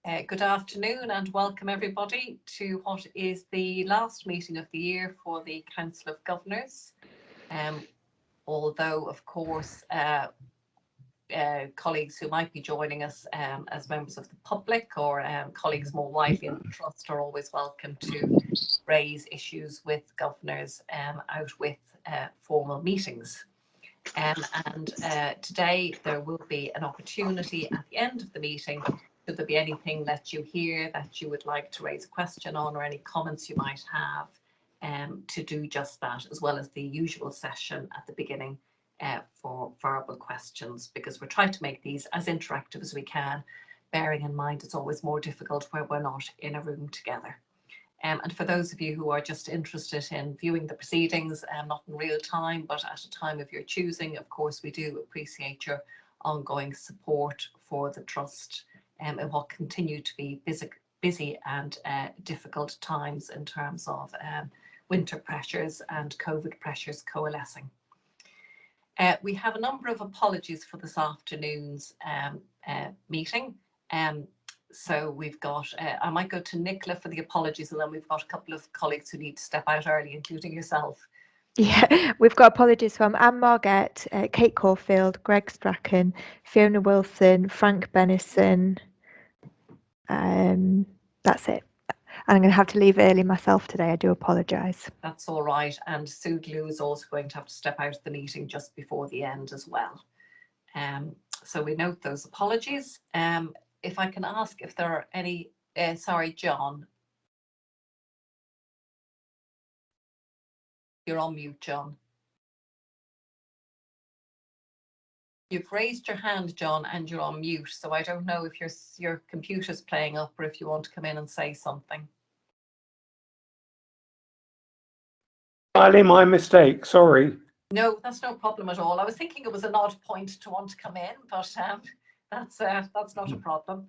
Good afternoon and welcome everybody to what is the last meeting of the year for the Council of Governors. Although, of course, colleagues who might be joining us as members of the public or colleagues more widely in the Trust are always welcome to raise issues with governors out with formal meetings. And today there will be an opportunity at the end of the meeting, should there be anything that you hear that you would like to raise a question on or any comments you might have, to do just that, as well as the usual session at the beginning for verbal questions, because we're trying to make these as interactive as we can, bearing in mind it's always more difficult where we're not in a room together. And for those of you who are just interested in viewing the proceedings, not in real time, but at a time of your choosing, of course, we do appreciate your ongoing support for the Trust in what continue to be busy and difficult times in terms of winter pressures and COVID pressures coalescing. We have a number of apologies for this afternoon's meeting. So we've got, I might go to Nicola for the apologies, and then we've got a couple of colleagues who need to step out early, including yourself. Yeah, we've got apologies from Anne Margette, Kate Caulfield, Greg Strachan, Fiona Wilson, Frank Bennison. That's it. And I'm going to have to leave early myself today. I do apologise. That's all right. And Sue Glue is also going to have to step out of the meeting just before the end as well. So we note those apologies. If I can ask if there are any, sorry, John. You're on mute, John. You've raised your hand, John, and you're on mute. So I don't know if your computer's playing up or if you want to come in and say something. Entirely my mistake, sorry. No, that's no problem at all. I was thinking it was an odd point to want to come in, but that's not a problem.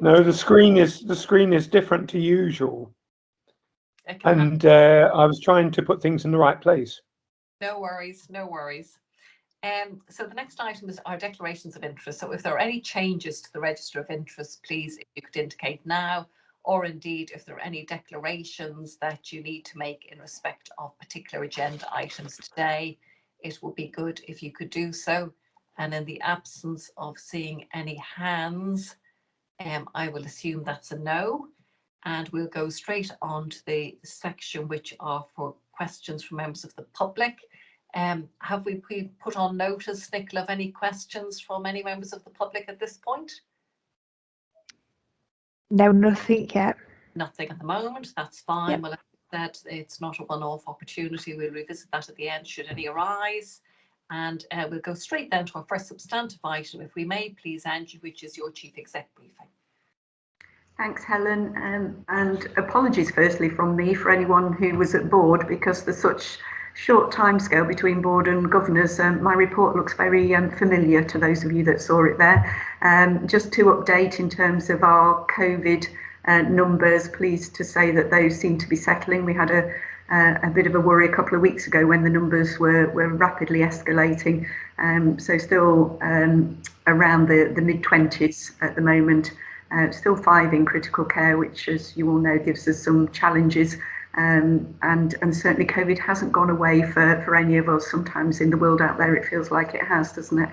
No, the screen is different to usual, and I was trying to put things in the right place. No worries, no worries. So the next item is our declarations of interest. So if there are any changes to the register of interest, please, if you could indicate now, or indeed if there are any declarations that you need to make in respect of particular agenda items today, it would be good if you could do so. And in the absence of seeing any hands, I will assume that's a no. And we'll go straight on to the section which are for questions from members of the public. Have we put on notice, Nicola, of any questions from any members of the public at this point? No, nothing yet. Nothing at the moment. That's fine. Yep. Well, as I said, it's not a one-off opportunity. We'll revisit that at the end should any arise. And we'll go straight then to our first substantive item, if we may, please, Angie, which is your Chief Exec briefing. Thanks, Helen, and apologies firstly from me for anyone who was at board, because there's such short timescale between board and governors. My report looks very familiar to those of you that saw it there. Just to update in terms of our COVID numbers, pleased to say that those seem to be settling. We had a bit of a worry a couple of weeks ago when the numbers were rapidly escalating. So still around the mid-20s at the moment. Still 5 in critical care, which, as you all know, gives us some challenges. And certainly COVID hasn't gone away for any of us. Sometimes in the world out there it feels like it has, doesn't it?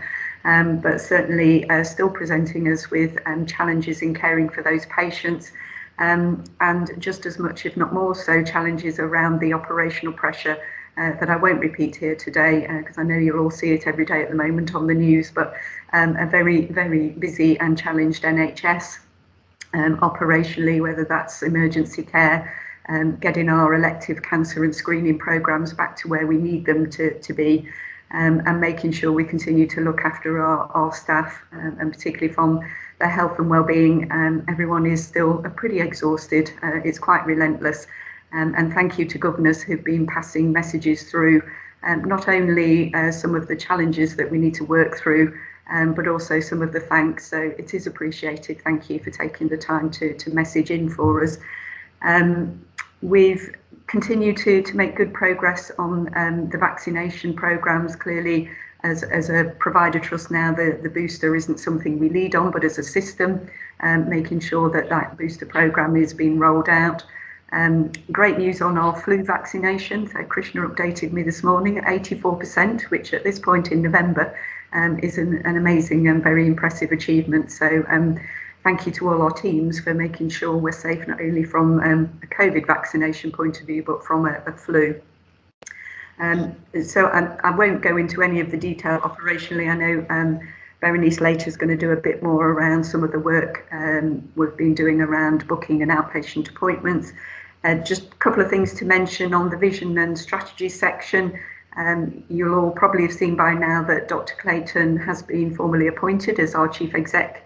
But certainly still presenting us with challenges in caring for those patients, and just as much, if not more so, challenges around the operational pressure that I won't repeat here today, because I know you all see it every day at the moment on the news, but a very, very busy and challenged NHS operationally, whether that's emergency care, getting our elective cancer and screening programmes back to where we need them to be, and making sure we continue to look after our staff, and particularly from their health and well-being. Everyone is still pretty exhausted. It's quite relentless. And thank you to governors who've been passing messages through, not only some of the challenges that we need to work through, but also some of the thanks. So it is appreciated. Thank you for taking the time to message in for us. We've continued to make good progress on the vaccination programmes. Clearly, as a provider trust now, the booster isn't something we lead on, but as a system, making sure that that booster programme is being rolled out. Great news on our flu vaccination. So Krishna updated me this morning at 84%, which at this point in November is an amazing and very impressive achievement. So thank you to all our teams for making sure we're safe, not only from a COVID vaccination point of view, but from a flu. So I won't go into any of the detail operationally. I know Berenice later is going to do a bit more around some of the work we've been doing around booking and outpatient appointments. Just a couple of things to mention on the vision and strategy section. You'll all probably have seen by now that Dr. Clayton has been formally appointed as our Chief Exec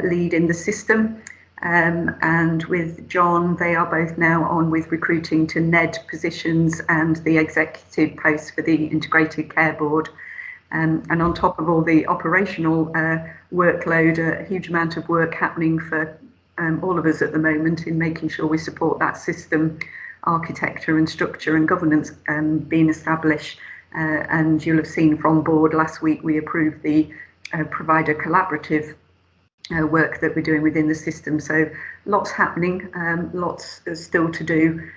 lead in the system. And with John, they are both now on with recruiting to NED positions and the executive posts for the Integrated Care Board. And on top of all the operational workload, a huge amount of work happening for all of us at the moment in making sure we support that system architecture and structure and governance being established. And you'll have seen from board last week we approved the provider collaborative work that we're doing within the system. So lots happening, lots still to do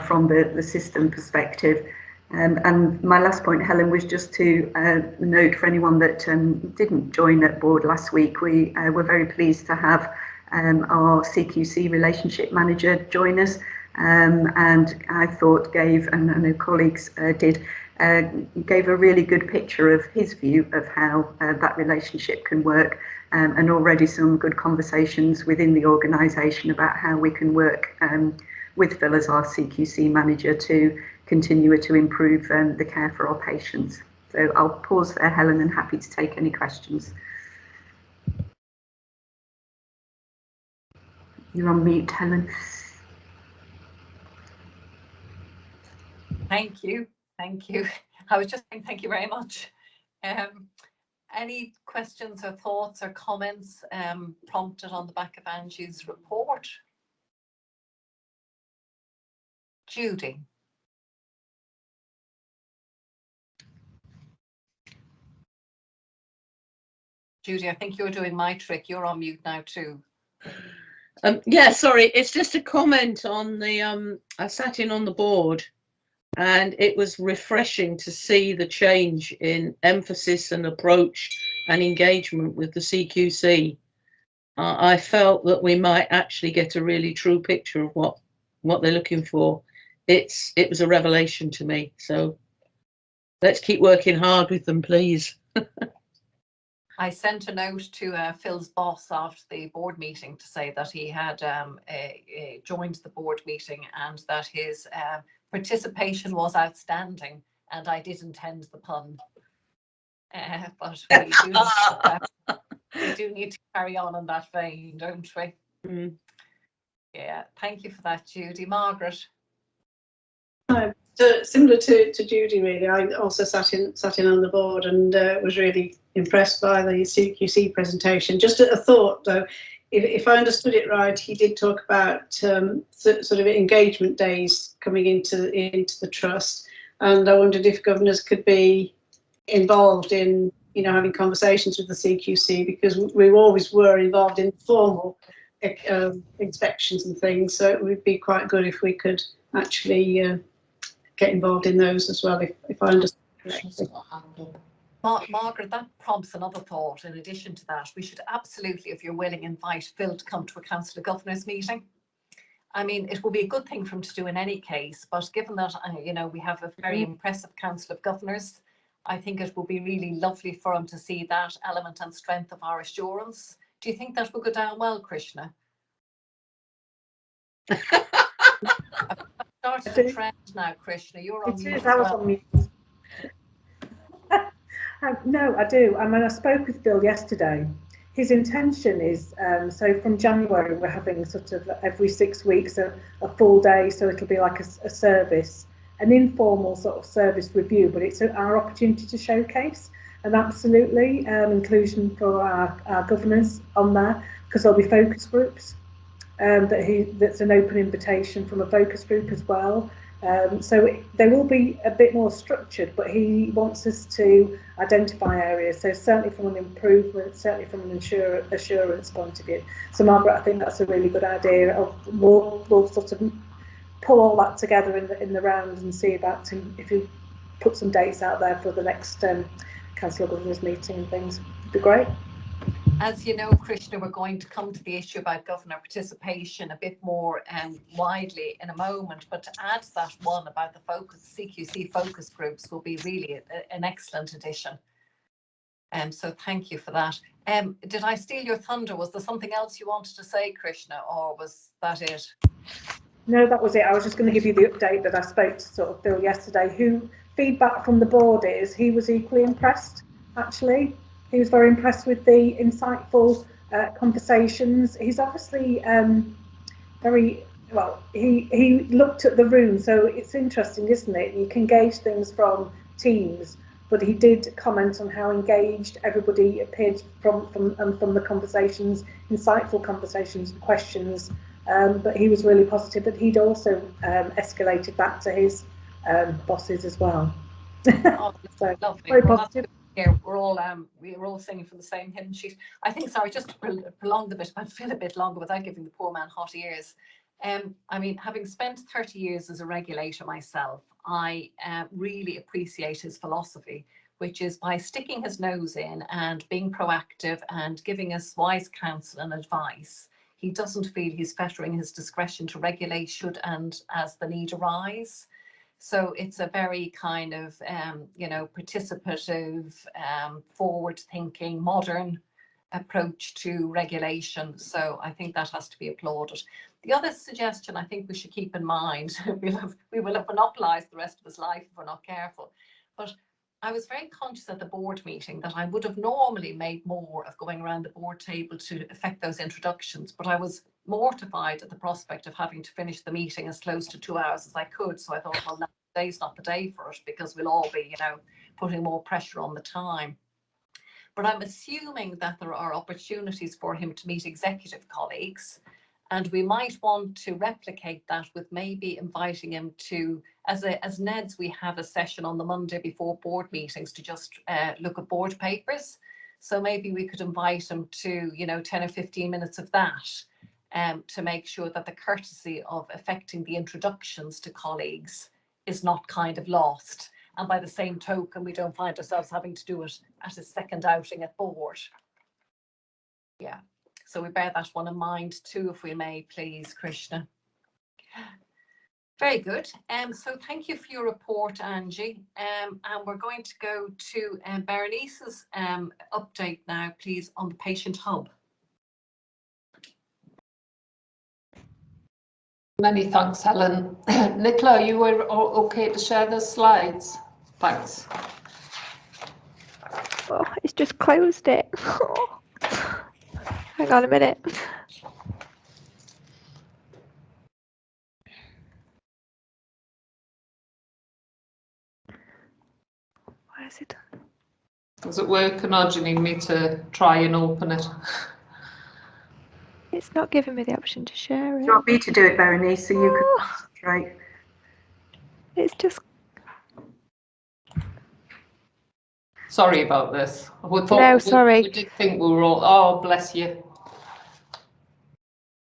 from the system perspective. And my last point, Helen, was just to note for anyone that didn't join at board last week, we were very pleased to have our CQC relationship manager join us, and I thought gave, and I know colleagues did, gave a really good picture of his view of how that relationship can work, and already some good conversations within the organisation about how we can work with Phil as our CQC manager to continue to improve the care for our patients. So I'll pause there, Helen, and happy to take any questions. You're on mute, Helen. Thank you. Thank you. I was just saying thank you very much. Any questions or thoughts or comments prompted on the back of Angie's report? Judy. Judy, I think you're doing my trick. You're on mute now too. Yeah, sorry, it's just a comment on the I sat in on the board, and it was refreshing to see the change in emphasis and approach and engagement with the CQC. I felt that we might actually get a really true picture of what they're looking for. It was a revelation to me. So let's keep working hard with them, please. I sent a note to Phil's boss after the board meeting to say that he had joined the board meeting and that his participation was outstanding, and I did intend the pun. But we do need to carry on in that vein, don't we? Mm. Yeah, thank you for that, Judy. Margaret? So similar to Judy, really, I also sat in on the board and was really impressed by the CQC presentation. Just a thought, though, if I understood it right, he did talk about sort of engagement days coming into the trust, and I wondered if governors could be involved in, having conversations with the CQC, because we always were involved in formal inspections and things. So it would be quite good if we could actually get involved in those as well, if I understand correctly. Margaret, that prompts another thought. In addition to that, we should absolutely, if you're willing, invite Phil to come to a Council of Governors meeting. I mean, it will be a good thing for him to do in any case, but given that, we have a very impressive Council of Governors, I think it will be really lovely for him to see that element and strength of our assurance. Do you think that will go down well, Krishna? I've started a trend now, Krishna. You're on mute. I was on mute. No, I do. I mean, I spoke with Bill yesterday. His intention is, so from January, we're having sort of every 6 weeks a full day, so it'll be like a service, an informal sort of service review, but it's our opportunity to showcase, and absolutely inclusion for our governors on there, because there'll be focus groups. That's an open invitation from a focus group as well, So they will be a bit more structured, but he wants us to identify areas. So certainly from an improvement, certainly from an assurance point of view. So Margaret, I think that's a really good idea. We'll sort of pull all that together in the round and see about if you put some dates out there for the next Council of Governors meeting and things. It'd be great. As you know, Krishna, we're going to come to the issue about governor participation a bit more widely in a moment, but to add to that one about the CQC focus groups will be really an excellent addition. So thank you for that. Did I steal your thunder? Was there something else you wanted to say, Krishna, or was that it? No, that was it. I was just going to give you the update that I spoke to sort of Bill yesterday, who feedback from the board is he was equally impressed, actually. He was very impressed with the insightful conversations. He's obviously very, well, he looked at the room, so it's interesting, isn't it? You can gauge things from Teams, but he did comment on how engaged everybody appeared from the conversations, insightful conversations and questions. But he was really positive that he'd also escalated that to his bosses as well. Oh, so lovely. very Well, positive. Here we're all singing from the same hymn sheet. I think, sorry, just to prolong the bit, but feel a bit longer without giving the poor man hot ears. I mean, having spent 30 years as a regulator myself, I really appreciate his philosophy, which is by sticking his nose in and being proactive and giving us wise counsel and advice. He doesn't feel he's fettering his discretion to regulate should and as the need arise. So it's a very kind of, participative, forward-thinking, modern approach to regulation. So I think that has to be applauded. The other suggestion I think we should keep in mind, we will have monopolised the rest of his life if we're not careful. But I was very conscious at the board meeting that I would have normally made more of going around the board table to effect those introductions, but I was mortified at the prospect of having to finish the meeting as close to 2 hours as I could. So I thought, well, no, today's not the day for it because we'll all be, putting more pressure on the time. But I'm assuming that there are opportunities for him to meet executive colleagues, and we might want to replicate that with maybe inviting him to, as NEDs, we have a session on the Monday before board meetings to just look at board papers. So maybe we could invite him to, 10 or 15 minutes of that to make sure that the courtesy of effecting the introductions to colleagues is not kind of lost. And by the same token, we don't find ourselves having to do it at a second outing at board. Yeah. So we bear that one in mind too, if we may, please, Krishna. Very good. So thank you for your report, Angie. And we're going to go to Berenice's update now, please, on the patient hub. Many thanks, Helen. Nicola, you were okay to share the slides? Thanks. Oh, it's just closed it. Hang on a minute. Where is it? Does it work, or do you need me to try and open it? It's not giving me the option to share it. Do you want me to do it, Berenice, so you can concentrate? It's just... Sorry about this. Sorry. We did think we were all... Oh, bless you.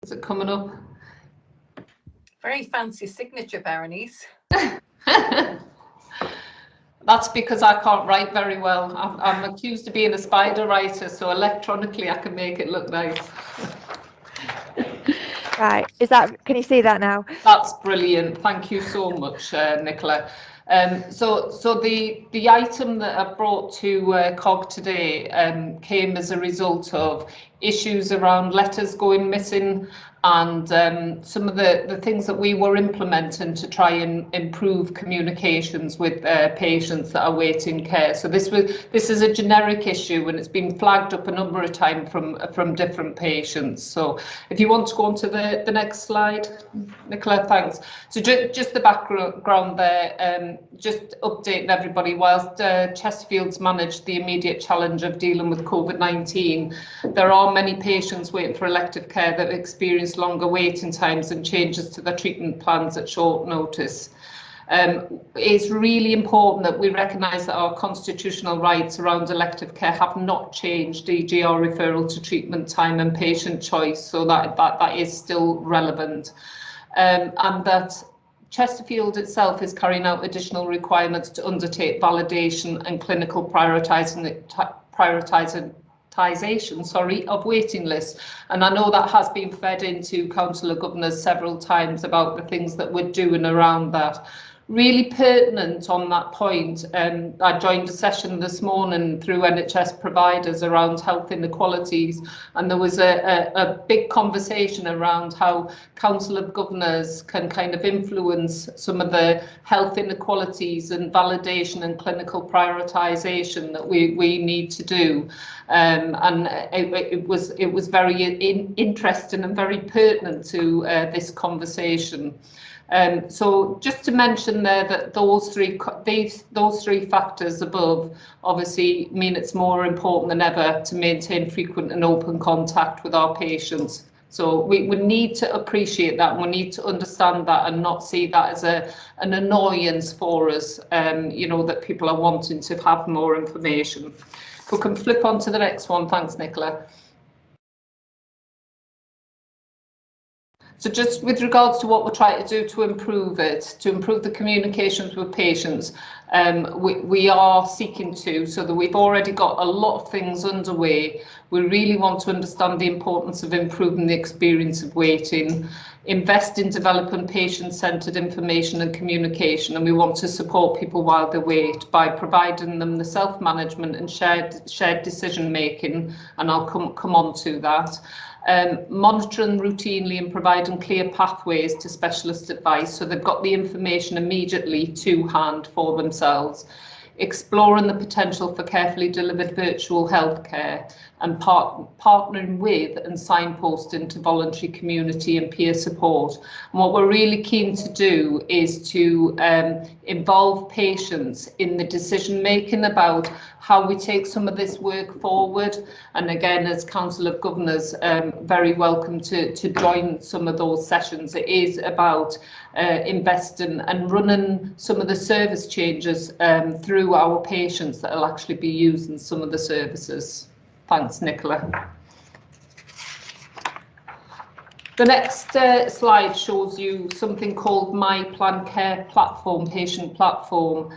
Is it coming up? Very fancy signature, Berenice. That's because I can't write very well. I'm accused of being a spider writer, so electronically I can make it look nice. Right, can you see that now? That's brilliant. Thank you so much, Nicola. So the item that I brought to COG today came as a result of issues around letters going missing and some of the things that we were implementing to try and improve communications with patients that are waiting care. So this is a generic issue and it's been flagged up a number of times from different patients. So if you want to go on to the next slide, Nicola, thanks. So just the background there, just updating everybody, whilst Chesterfield's managed the immediate challenge of dealing with COVID-19, there are many patients waiting for elective care that experience longer waiting times and changes to their treatment plans at short notice. It's really important that we recognise that our constitutional rights around elective care have not changed, e.g. our referral to treatment time and patient choice, so that is still relevant. And that Chesterfield itself is carrying out additional requirements to undertake validation and clinical prioritisation of waiting lists, and I know that has been fed into Council of Governors several times about the things that we're doing around that. Really pertinent on that point, I joined a session this morning through NHS providers around health inequalities, and there was a big conversation around how Council of Governors can kind of influence some of the health inequalities and validation and clinical prioritisation that we need to do, and it was very interesting and very pertinent to this conversation. So just to mention there that those three factors above obviously mean it's more important than ever to maintain frequent and open contact with our patients. So we need to appreciate that, and we need to understand that and not see that as an annoyance for us, you know, that people are wanting to have more information. If we can flip on to the next one, thanks, Nicola. So just with regards to what we're trying to do to improve it, to improve the communications with patients, we are seeking to, so that we've already got a lot of things underway. We really want to understand the importance of improving the experience of waiting, invest in developing patient-centred information and communication, and we want to support people while they wait by providing them the self-management and shared decision-making, and I'll come on to that. Monitoring routinely and providing clear pathways to specialist advice so they've got the information immediately to hand for themselves. Exploring the potential for carefully delivered virtual healthcare and partnering with and signposting to voluntary community and peer support. And what we're really keen to do is to involve patients in the decision making about how we take some of this work forward. And again, as Council of Governors, very welcome to join some of those sessions. It is about investing and running some of the service changes through our patients that will actually be using some of the services. Thanks, Nicola. The next slide shows you something called My Plan Care Platform, Patient Platform.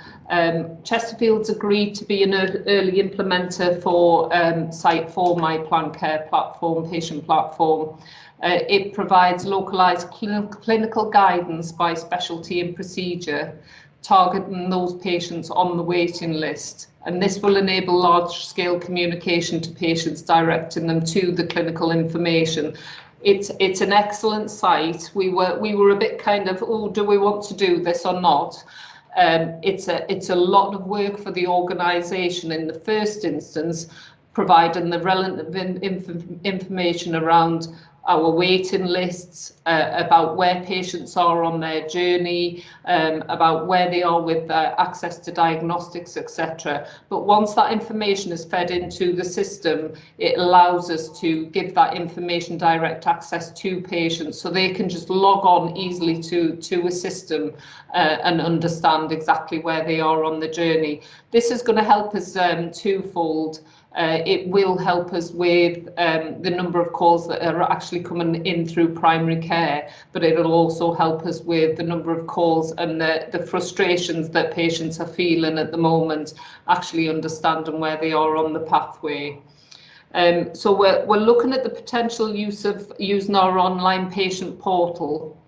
Chesterfield's agreed to be an early implementer for Site 4 My Plan Care Platform, Patient Platform. It provides localised clinical guidance by specialty and procedure, targeting those patients on the waiting list. And this will enable large-scale communication to patients, directing them to the clinical information. It's an excellent site. We were a bit kind of, oh, do we want to do this or not? It's a lot of work for the organisation in the first instance, providing the relevant information around our waiting lists, about where patients are on their journey, about where they are with access to diagnostics, etc. But once that information is fed into the system, it allows us to give that information direct access to patients so they can just log on easily to a system and understand exactly where they are on the journey. This is going to help us twofold. It will help us with the number of calls that are actually coming in through primary care, but it will also help us with the number of calls and the frustrations that patients are feeling at the moment, actually understanding where they are on the pathway. So we're looking at the potential use of using our online patient portal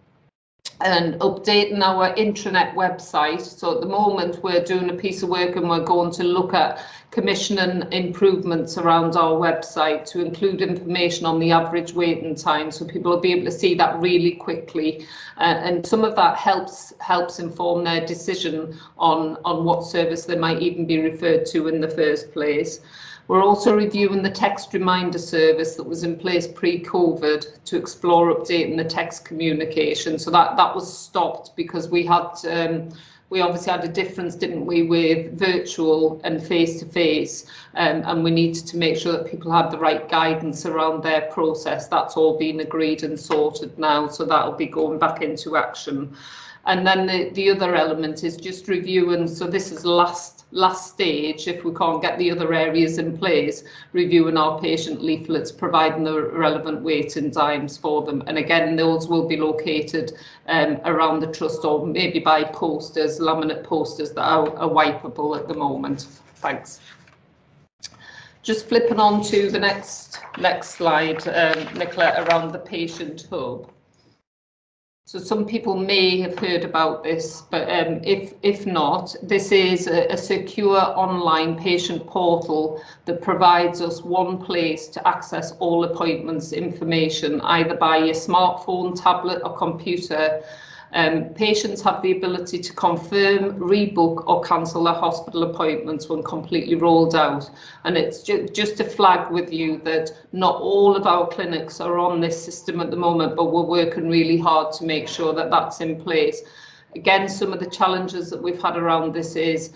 and updating our intranet website. So at the moment we're doing a piece of work and we're going to look at commissioning improvements around our website to include information on the average waiting time, so people will be able to see that really quickly, and some of that helps inform their decision on what service they might even be referred to in the first place. We're also reviewing the text reminder service that was in place pre-COVID to explore updating the text communication. So that was stopped because we obviously had a difference, didn't we, with virtual and face-to-face, and we needed to make sure that people had the right guidance around their process. That's all been agreed and sorted now, so that'll be going back into action. And then the other element is just reviewing, so this is last stage, if we can't get the other areas in place, reviewing our patient leaflets, providing the relevant weights and dimes for them. And again, those will be located around the trust, or maybe by posters, laminate posters that are wipeable at the moment. Thanks. Just flipping on to the next slide, Nicola, around the patient hub. So some people may have heard about this, but if not, this is a secure online patient portal that provides us one place to access all appointments information, either by your smartphone, tablet or computer. Patients have the ability to confirm, rebook or cancel their hospital appointments when completely rolled out. And it's just to flag with you that not all of our clinics are on this system at the moment, but we're working really hard to make sure that that's in place. Again, some of the challenges that we've had around this is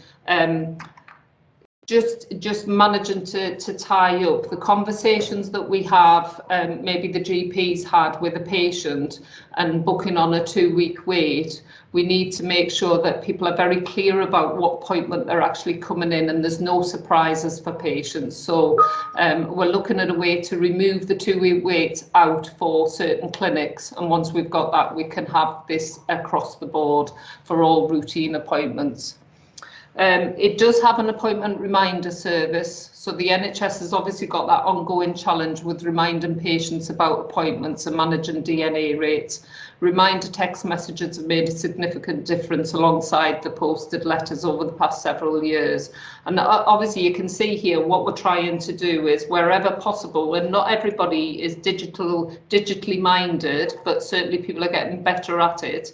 just managing to tie up the conversations that we have, maybe the GP's had with a patient, and booking on a 2-week wait. We need to make sure that people are very clear about what appointment they're actually coming in, and there's no surprises for patients. So we're looking at a way to remove the 2-week wait out for certain clinics, and once we've got that, we can have this across the board for all routine appointments. It does have an appointment reminder service, so the NHS has obviously got that ongoing challenge with reminding patients about appointments and managing DNA rates. Reminder text messages have made a significant difference alongside the posted letters over the past several years. And obviously you can see here what we're trying to do is, wherever possible, and not everybody is digitally minded, but certainly people are getting better at it.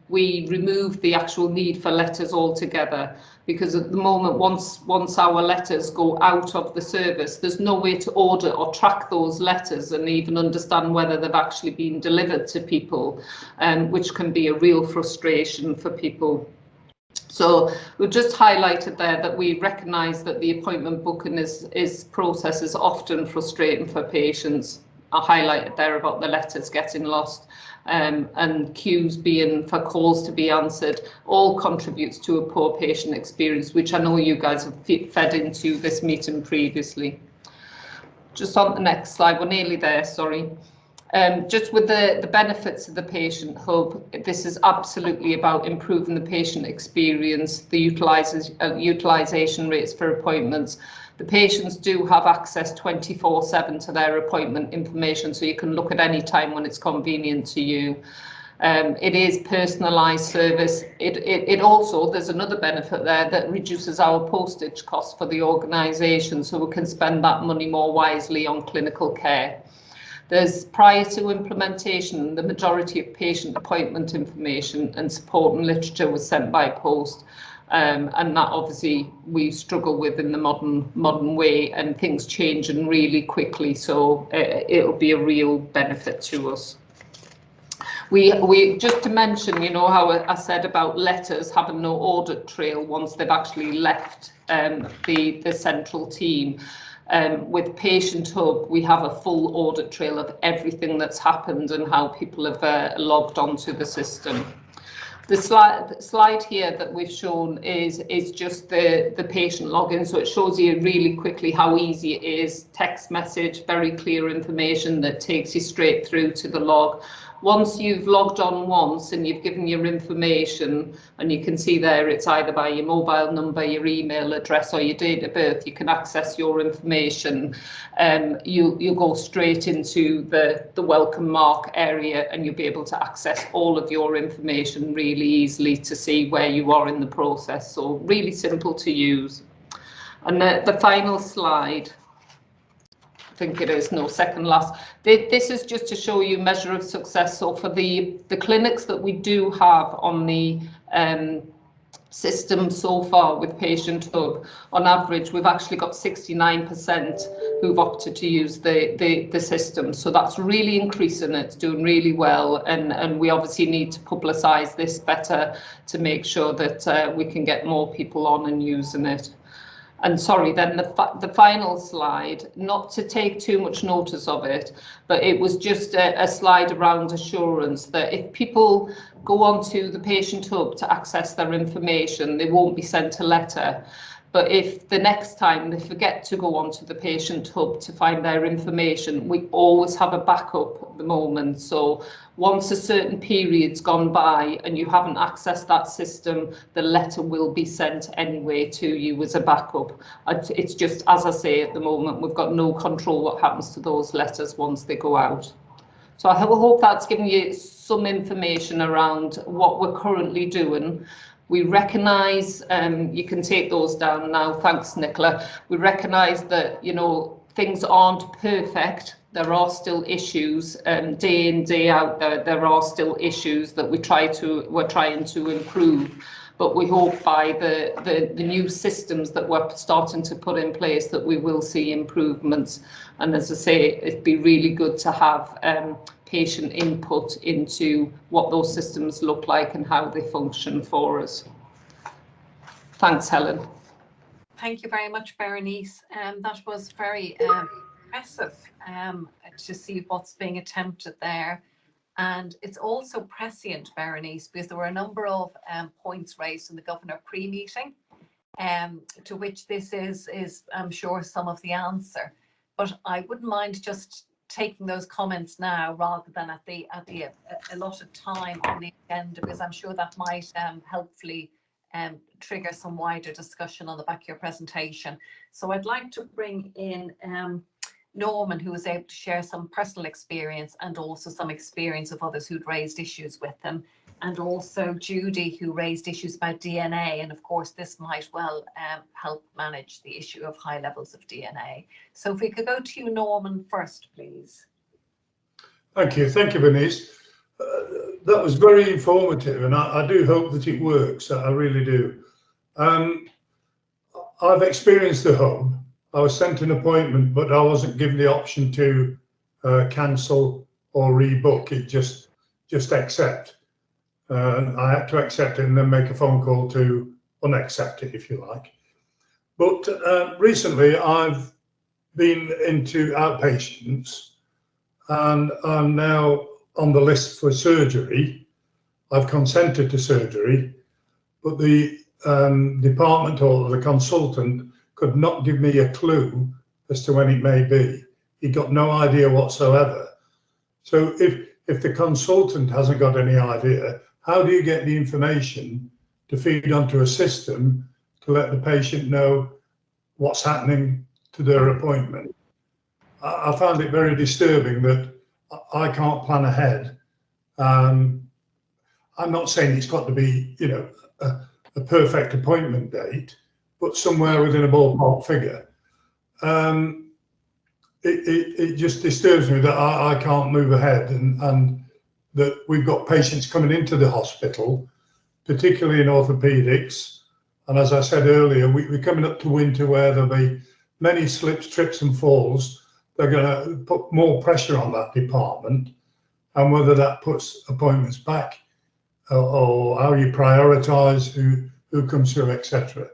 We remove the actual need for letters altogether, because at the moment, once our letters go out of the service, there's no way to audit or track those letters and even understand whether they've actually been delivered to people, which can be a real frustration for people. So we've just highlighted there that we recognise that the appointment booking process is often frustrating for patients. I highlighted there about the letters getting lost. And queues being for calls to be answered, all contributes to a poor patient experience, which I know you guys have fed into this meeting previously. Just on the next slide, we're nearly there, sorry. Just with the benefits of the patient hub, this is absolutely about improving the patient experience, the utilisation rates for appointments. The patients do have access 24/7 to their appointment information, so you can look at any time when it's convenient to you. It is personalised service. It also, there's another benefit there, that reduces our postage costs for the organisation, so we can spend that money more wisely on clinical care. There's, prior to implementation, the majority of patient appointment information and support and literature was sent by post. And that obviously we struggle with in the modern way, and things changing really quickly, so it'll be a real benefit to us. We just to mention, you know, how I said about letters having no audit trail once they've actually left the central team. With Patient Hub, we have a full audit trail of everything that's happened and how people have logged onto the system. The slide here that we've shown is just the patient login, so it shows you really quickly how easy it is. Text message, very clear information that takes you straight through to the log. Once you've logged on once and you've given your information, and you can see there it's either by your mobile number, your email address or your date of birth, you can access your information. You'll go straight into the welcome mark area, and you'll be able to access all of your information really easily to see where you are in the process. So really simple to use. And the final slide, I think it is, no, second last. This is just to show you measure of success. So for the clinics that we do have on the system so far with Patient Hub, on average, we've actually got 69% who've opted to use the system. So that's really increasing, it's doing really well, and we obviously need to publicise this better to make sure that we can get more people on and using it. And sorry, then the final slide, not to take too much notice of it, but it was just a slide around assurance that if people go onto the patient hub to access their information, they won't be sent a letter. But if the next time they forget to go onto the patient hub to find their information, we always have a backup at the moment. So once a certain period's gone by and you haven't accessed that system, the letter will be sent anyway to you as a backup. It's just, as I say, at the moment, we've got no control what happens to those letters once they go out. So I hope that's given you some information around what we're currently doing. We recognise, you can take those down now, thanks Nicola. We recognise that, you know, things aren't perfect. There are still issues, day in, day out, there are still issues that we're trying to improve. But we hope by the new systems that we're starting to put in place that we will see improvements. And as I say, it'd be really good to have patient input into what those systems look like and how they function for us. Thanks, Helen. Thank you very much, Berenice. That was very impressive to see what's being attempted there. And it's also prescient, Berenice, because there were a number of points raised in the Governor pre-meeting, to which this is, I'm sure, some of the answer. But I wouldn't mind just taking those comments now rather than at the allotted time on the agenda, because I'm sure that might helpfully trigger some wider discussion on the back of your presentation. So I'd like to bring in Norman, who was able to share some personal experience and also some experience of others who'd raised issues with them, and also Judy, who raised issues about DNA, and of course this might well help manage the issue of high levels of DNA. So if we could go to you, Norman, first, please. Thank you, Bernice. That was very informative, and I do hope that it works. I really do. I've experienced the hub. I was sent an appointment, but I wasn't given the option to cancel or rebook it. Just accept. I had to accept it and then make a phone call to unaccept it, if you like. But recently, I've been into outpatients, and I'm now on the list for surgery. I've consented to surgery, but the department or the consultant could not give me a clue as to when it may be. He got no idea whatsoever. So if the consultant hasn't got any idea, how do you get the information to feed onto a system to let the patient know what's happening to their appointment? I found it very disturbing that I can't plan ahead. I'm not saying it's got to be, you know, a perfect appointment date, but somewhere within a ballpark figure. It just disturbs me that I can't move ahead, and that we've got patients coming into the hospital, particularly in orthopedics. And as I said earlier, we're coming up to winter where there'll be many slips, trips and falls. They're going to put more pressure on that department, and whether that puts appointments back or how you prioritise who comes through, etc.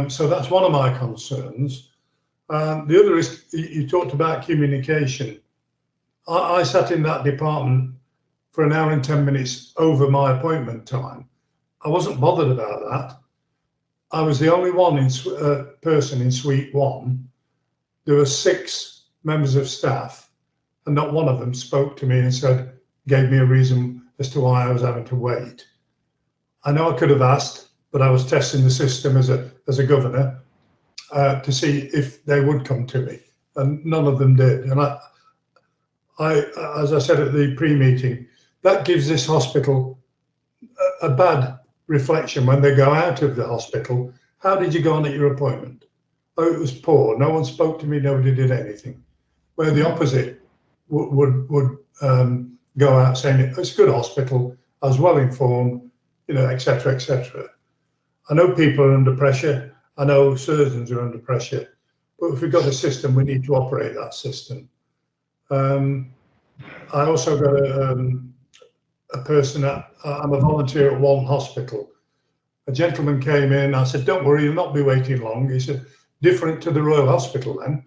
So that's one of my concerns. The other is, you talked about communication. I sat in that department for 1 hour and 10 minutes over my appointment time. I wasn't bothered about that. I was the only person in suite 1. There were 6 members of staff, and not one of them spoke to me and gave me a reason as to why I was having to wait. I know I could have asked, but I was testing the system as a governor to see if they would come to me, and none of them did. And I as I said at the pre-meeting, that gives this hospital a bad reflection when they go out of the hospital. How did you go on at your appointment? Oh, it was poor. No one spoke to me. Nobody did anything. Where the opposite would go out saying it's a good hospital. I was well informed, you know, etc., etc. I know people are under pressure. I know surgeons are under pressure. But if we've got a system, we need to operate that system. I also got a person I'm a volunteer at one hospital, A gentleman came in. I said, "Don't worry, you'll not be waiting long." He said, "Different to the Royal Hospital then."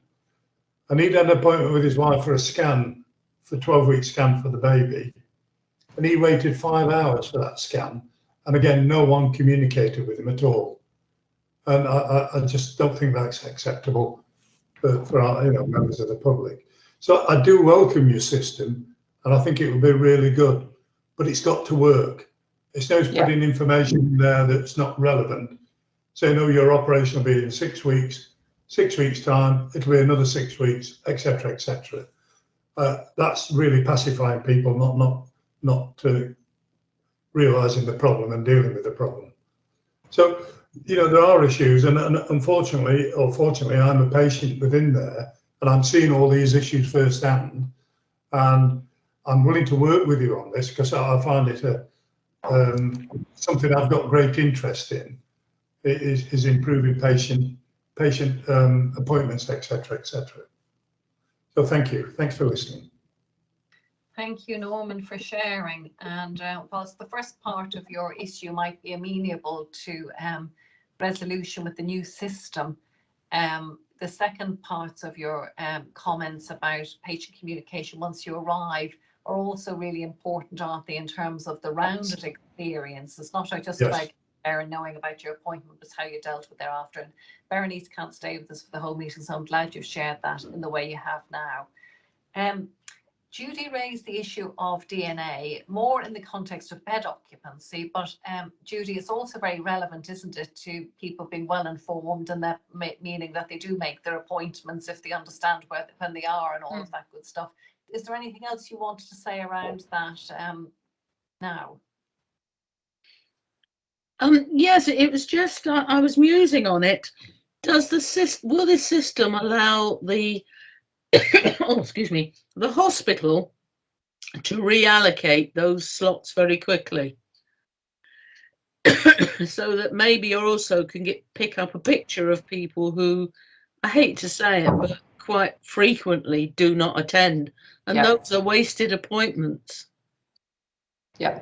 And he'd had an appointment with his wife for a scan, for 12-week scan for the baby. And he waited 5 hours for that scan. And again, no one communicated with him at all. And I just don't think that's acceptable for our, members of the public. So I do welcome your system, and I think it will be really good, but it's got to work. It's no putting information there that's not relevant. So, your operation will be in 6 weeks, 6 weeks time, it'll be another 6 weeks, etc., etc. That's really pacifying people, not realising the problem and dealing with the problem. So, there are issues, and unfortunately, or fortunately, I'm a patient within there, and I'm seeing all these issues firsthand, and I'm willing to work with you on this because I find it something I've got great interest in. Is improving patient appointments, etc., etc. So thank you. Thanks for listening. Thank you, Norman, for sharing. And whilst the first part of your issue might be amenable to resolution with the new system, the second parts of your comments about patient communication once you arrive are also really important, aren't they, in terms of the rounded experience. It's not just about there and knowing about your appointment, but how you dealt with thereafter. And Berenice can't stay with us for the whole meeting, so I'm glad you've shared that in the way you have now. Judy raised the issue of DNA more in the context of bed occupancy, but Judy, it's also very relevant, isn't it, to people being well informed, and that meaning that they do make their appointments if they understand when they are and all of that good stuff. Is there anything else you wanted to say around that now? Yes, it was just I was musing on it. Will this system allow the the hospital to reallocate those slots very quickly, so that maybe you also can pick up a picture of people who, I hate to say it, but quite frequently do not attend, and those are wasted appointments. Yeah.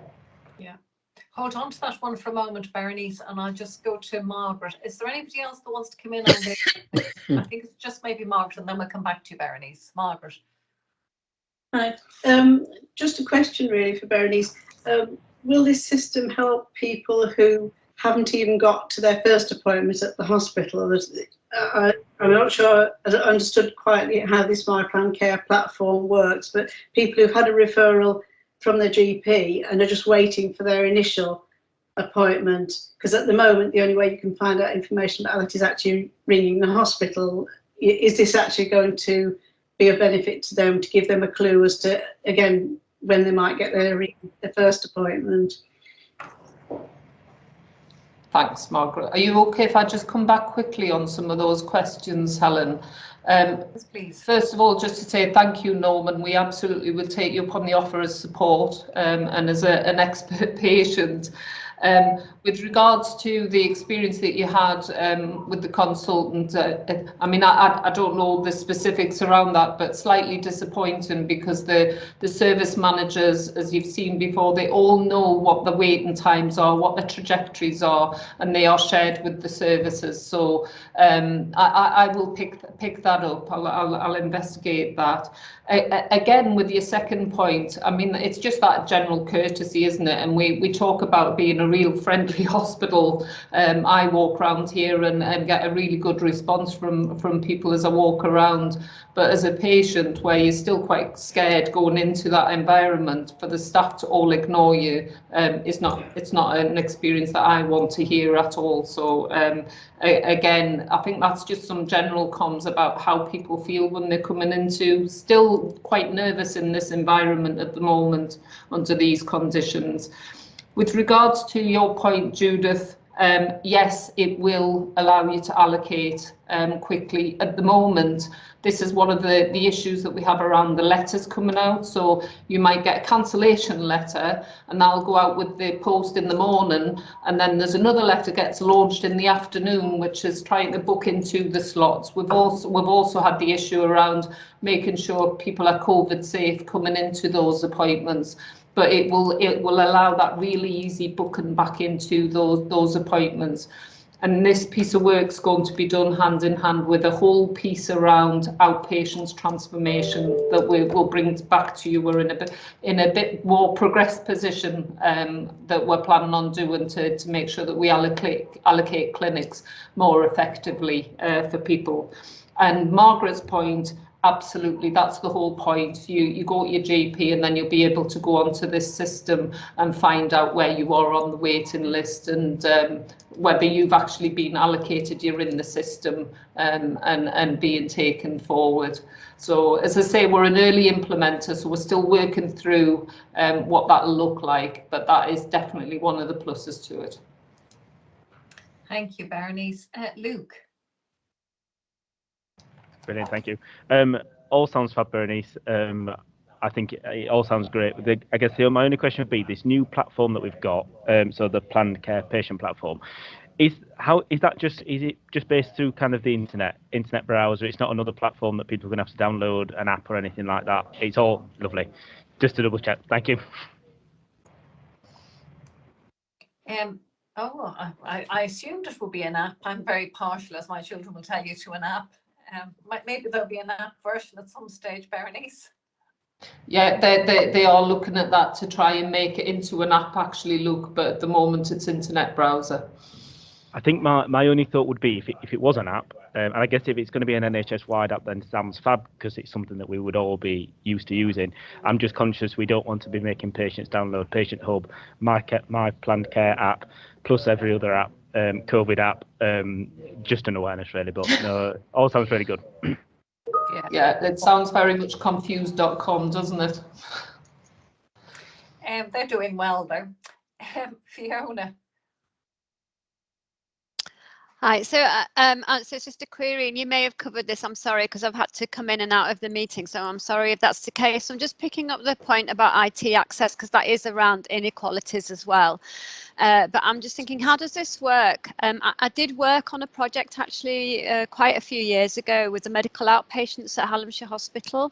Hold on to that one for a moment, Berenice, and I'll just go to Margaret. Is there anybody else that wants to come in on this? I think it's just maybe Margaret, and then we'll come back to you, Berenice. Margaret. Right. Just a question really for Berenice. Will this system help people who haven't even got to their first appointment at the hospital? I'm not sure I understood quite how this My Plan Care platform works, but people who've had a referral from their GP and are just waiting for their initial appointment, because at the moment the only way you can find out information about that is actually ringing the hospital. Is this actually going to be of benefit to them, to give them a clue as to, again, when they might get their first appointment? Thanks, Margaret. Are you okay if I just come back quickly on some of those questions, Helen? Yes, please. First of all, just to say thank you, Norman. We absolutely will take you up on the offer as support and as an expert patient. With regards to the experience that you had with the consultant, I mean, I don't know the specifics around that, but slightly disappointing because the service managers, as you've seen before, they all know what the waiting times are, what the trajectories are, and they are shared with the services. So I will pick that up. I'll investigate that. Again, with your second point, I mean, it's just that general courtesy, isn't it? And we talk about being a real friendly hospital. I walk around here and get a really good response from people as I walk around. But as a patient, where you're still quite scared going into that environment, for the staff to all ignore you, it's not an experience that I want to hear at all. So again, I think that's just some general comms about how people feel when they're coming into, still quite nervous in this environment at the moment under these conditions. With regards to your point, Judith, yes, it will allow you to allocate quickly. At the moment, this is one of the issues that we have around the letters coming out. So you might get a cancellation letter, and that'll go out with the post in the morning, and then there's another letter gets launched in the afternoon, which is trying to book into the slots. We've also had the issue around making sure people are COVID safe coming into those appointments. But it will allow that really easy booking back into those appointments. And this piece of work is going to be done hand in hand with a whole piece around outpatients transformation that we will bring back to you. We're in a bit more progressed position that we're planning on doing to make sure that we allocate clinics more effectively for people. And Margaret's point, absolutely, that's the whole point. You go to your GP, and then you'll be able to go onto this system and find out where you are on the waiting list, and whether you've actually been allocated, you're in the system, and being taken forward. So as I say, we're an early implementer, so we're still working through what that'll look like, but that is definitely one of the pluses to it. Thank you, Bernice. Luke. Brilliant, thank you. All sounds fab, Bernice. I think it all sounds great. I guess my only question would be this new platform that we've got. So the planned care patient platform. Is it just based through kind of the internet browser? It's not another platform that people are going to have to download an app or anything like that. It's all lovely. Just to double check. Thank you. I assumed it would be an app. I'm very partial, as my children will tell you, to an app. Maybe there'll be an app version at some stage, Berenice. Yeah, they are looking at that to try and make it into an app actually, Luke, but at the moment it's internet browser. I think my only thought would be if it was an app, and I guess if it's going to be an NHS-wide app, then sounds fab, because it's something that we would all be used to using. I'm just conscious we don't want to be making patients download Patient Hub, my planned care app, plus every other app, COVID app, just an awareness really, but no, all sounds really good. Yeah, it sounds very much confused.com, doesn't it? They're doing well though. Fiona. Hi, so it's just a query, and you may have covered this, I'm sorry, because I've had to come in and out of the meeting, so I'm sorry if that's the case. I'm just picking up the point about IT access, because that is around inequalities as well. But I'm just thinking, how does this work? I did work on a project actually quite a few years ago with the medical outpatients at Hallamshire Hospital.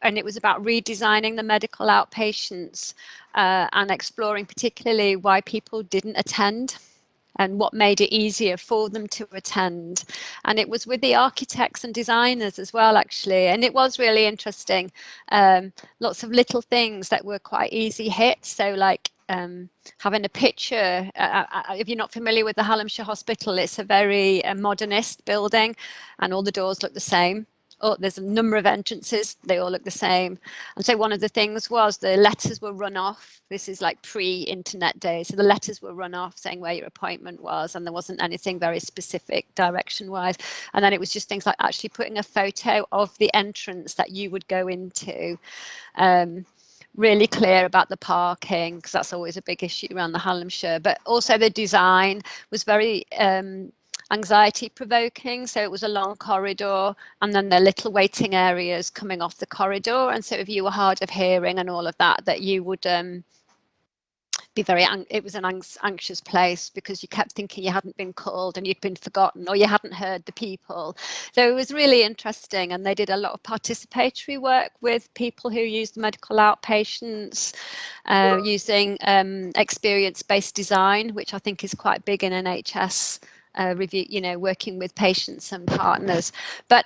And it was about redesigning the medical outpatients and exploring particularly why people didn't attend and what made it easier for them to attend. And it was with the architects and designers as well, actually. And it was really interesting. Lots of little things that were quite easy hits. So like having a picture, if you're not familiar with the Hallamshire Hospital, it's a very modernist building and all the doors look the same. Oh, there's a number of entrances, they all look the same. And so one of the things was the letters were run off. This is like pre-internet days. So the letters were run off saying where your appointment was, and there wasn't anything very specific direction wise. And then it was just things like actually putting a photo of the entrance that you would go into. Really clear about the parking, because that's always a big issue around the Hallamshire. But also the design was very anxiety provoking, so it was a long corridor and then the little waiting areas coming off the corridor, and so if you were hard of hearing and all of that you would be it was an anxious place because you kept thinking you hadn't been called and you'd been forgotten or you hadn't heard the people. So it was really interesting, and they did a lot of participatory work with people who used medical outpatients using experience-based design, which I think is quite big in NHS review, working with patients and partners. But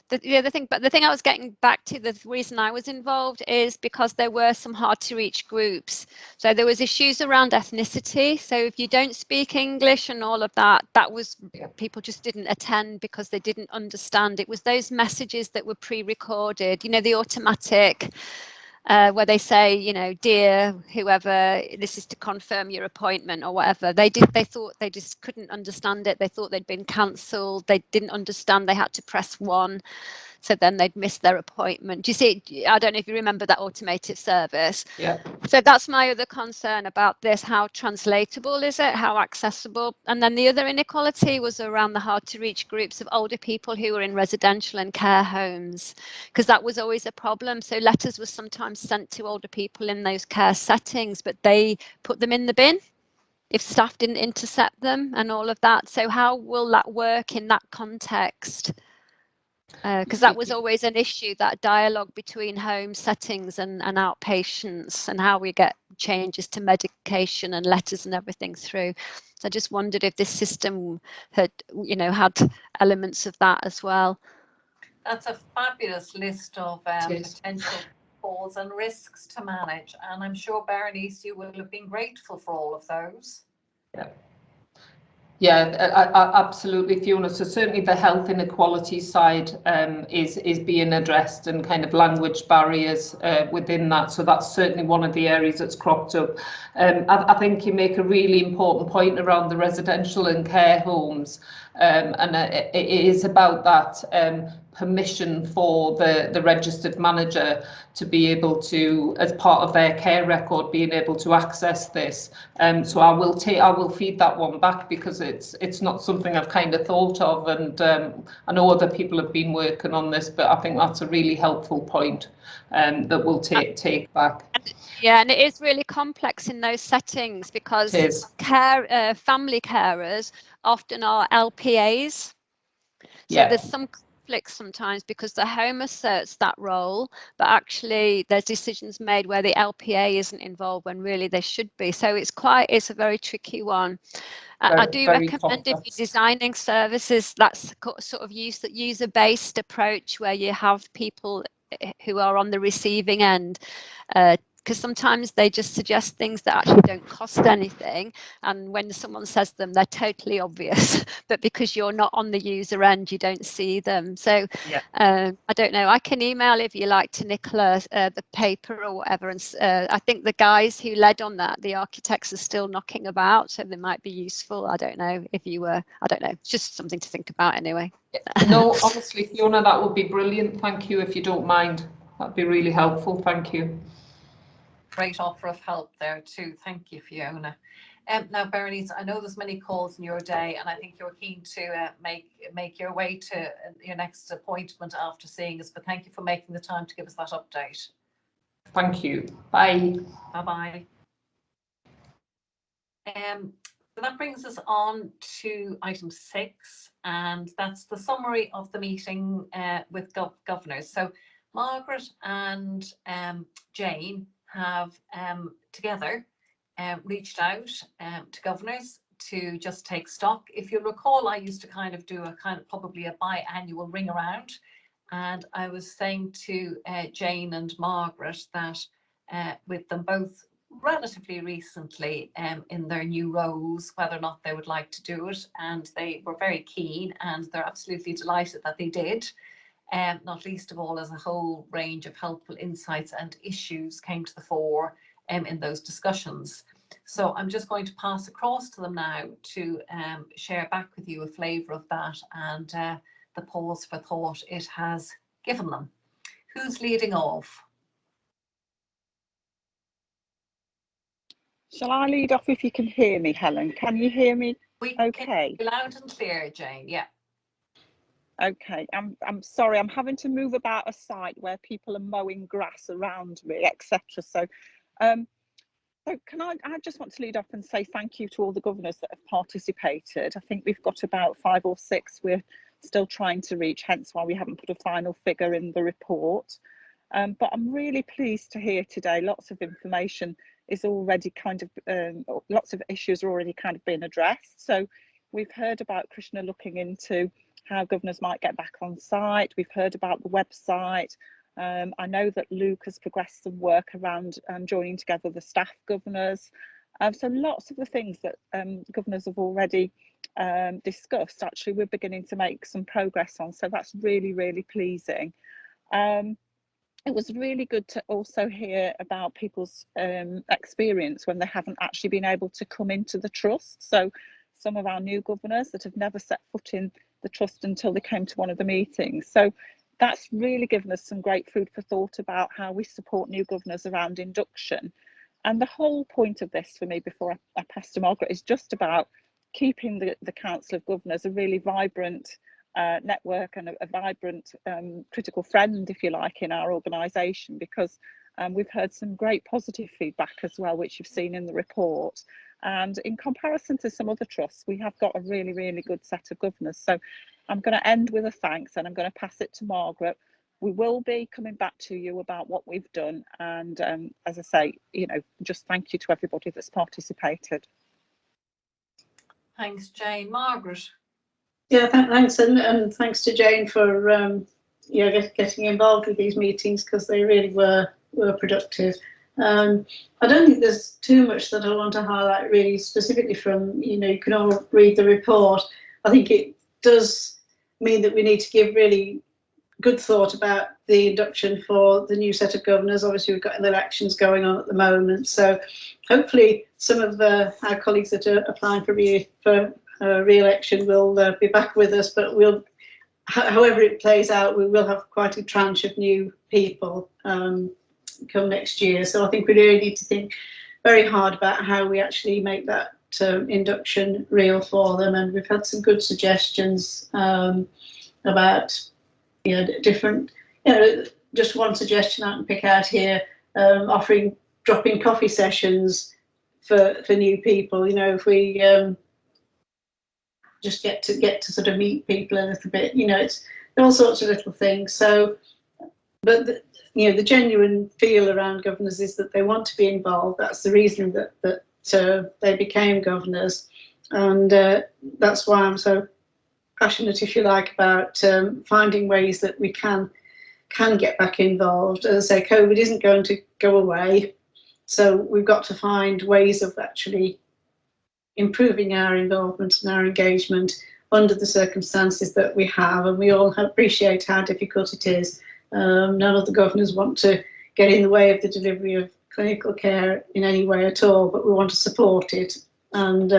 the thing I was getting back to, the reason I was involved is because there were some hard to reach groups. So there was issues around ethnicity. So if you don't speak English and all of that was, people just didn't attend because they didn't understand. It was those messages that were pre-recorded, the automatic, where they say, dear whoever, this is to confirm your appointment or whatever. They thought they just couldn't understand it. They thought they'd been cancelled. They didn't understand they had to press 1. so then they'd miss their appointment. Do you see? I don't know if you remember that automated service. Yeah. So that's my other concern about this. How translatable is it? How accessible? And then the other inequality was around the hard to reach groups of older people who were in residential and care homes, because that was always a problem. So letters were sometimes sent to older people in those care settings, but they put them in the bin if staff didn't intercept them and all of that. So how will that work in that context? Because that was always an issue, that dialogue between home settings and outpatients, and how we get changes to medication and letters and everything through. So I just wondered if this system had, had elements of that as well. That's a fabulous list of potential pitfalls and risks to manage, and I'm sure Berenice, you will have been grateful for all of those. Yeah, absolutely, Fiona. So certainly the health inequality side is being addressed, and kind of language barriers within that. So that's certainly one of the areas that's cropped up. I think you make a really important point around the residential and care homes, and it is about that permission for the registered manager to be able to, as part of their care record, being able to access this. So I will feed that one back, because it's not something I've kind of thought of, and I know other people have been working on this, but I think that's a really helpful point that we'll take back. Yeah, and it is really complex in those settings, because family carers often are LPAs. So there's some conflicts sometimes, because the home asserts that role, but actually there's decisions made where the LPA isn't involved when really they should be. So it's a very tricky one. I do recommend, if you're designing services, that's sort of user-based approach, where you have people who are on the receiving end, because sometimes they just suggest things that actually don't cost anything, and when someone says them, they're totally obvious, but because you're not on the user end, you don't see them. So I don't know, I can email, if you like, to Nicola the paper or whatever, and I think the guys who led on that, the architects, are still knocking about, so they might be useful. I don't know if you were, I don't know, it's just something to think about anyway. No, honestly, Fiona, that would be brilliant. Thank you, if you don't mind. That'd be really helpful. Thank you. Great offer of help there too. Thank you, Fiona. Now, Berenice, I know there's many calls in your day, and I think you're keen to make your way to your next appointment after seeing us, but thank you for making the time to give us that update. Thank you. Bye. Bye-bye. So that brings us on to item 6, and that's the summary of the meeting with governors. So Margaret and Jane have together reached out to governors to just take stock. If you recall, I used to kind of do probably a biannual ring around, and I was saying to Jane and Margaret that with them both relatively recently in their new roles, whether or not they would like to do it, and they were very keen, and they're absolutely delighted that they did. Not least of all, as a whole range of helpful insights and issues came to the fore in those discussions. So I'm just going to pass across to them now to share back with you a flavour of that, and the pause for thought it has given them. Who's leading off? Shall I lead off if you can hear me, Helen? Can you hear me? We okay. Can hear you loud and clear, Jane. Yeah. Okay, I'm sorry, I'm having to move about a site where people are mowing grass around me, etc. So I just want to lead off and say thank you to all the governors that have participated. I think we've got about 5 or 6 we're still trying to reach, hence why we haven't put a final figure in the report. But I'm really pleased to hear today lots of information is already lots of issues are already kind of being addressed. So we've heard about Krishna looking into how governors might get back on site. We've heard about the website. I know that Luke has progressed some work around joining together the staff governors. So lots of the things that governors have already discussed, actually, we're beginning to make some progress on. So that's really, really pleasing. It was really good to also hear about people's experience when they haven't actually been able to come into the trust. So some of our new governors that have never set foot in the trust until they came to one of the meetings. So that's really given us some great food for thought about how we support new governors around induction. And the whole point of this for me, before I pass to Margaret, is just about keeping the Council of Governors a really vibrant network and a vibrant critical friend, if you like, in our organisation, because we've heard some great positive feedback as well, which you've seen in the report. And in comparison to some other trusts, we have got a really, really good set of governors. So I'm going to end with a thanks, and I'm going to pass it to Margaret. We will be coming back to you about what we've done. And as I say, you know, just thank you to everybody that's participated. Thanks, Jane. Margaret. Yeah, thanks, and thanks to Jane for you know, getting involved with these meetings, because they really were productive. I don't think there's too much that I want to highlight really specifically from, you know, you can all read the report. I think it does mean that we need to give really good thought about the induction for the new set of governors. Obviously, we've got elections going on at the moment, so hopefully some of our colleagues that are applying for re-election will be back with us, but we'll, however it plays out, we will have quite a tranche of new people come next year. So I think we really need to think very hard about how we actually make that induction real for them. And we've had some good suggestions about, you know, different, you know, just one suggestion I can pick out here, offering drop-in coffee sessions for new people. You know, if we just get to sort of meet people a little bit, you know, it's all sorts of little things. So, but you know, the genuine feel around governors is that they want to be involved. That's the reason that they became governors, and that's why I'm so passionate, if you like, about finding ways that we can get back involved. As I say, COVID isn't going to go away, so we've got to find ways of actually improving our involvement and our engagement under the circumstances that we have, and we all appreciate how difficult it is. None of the governors want to get in the way of the delivery of clinical care in any way at all, but we want to support it and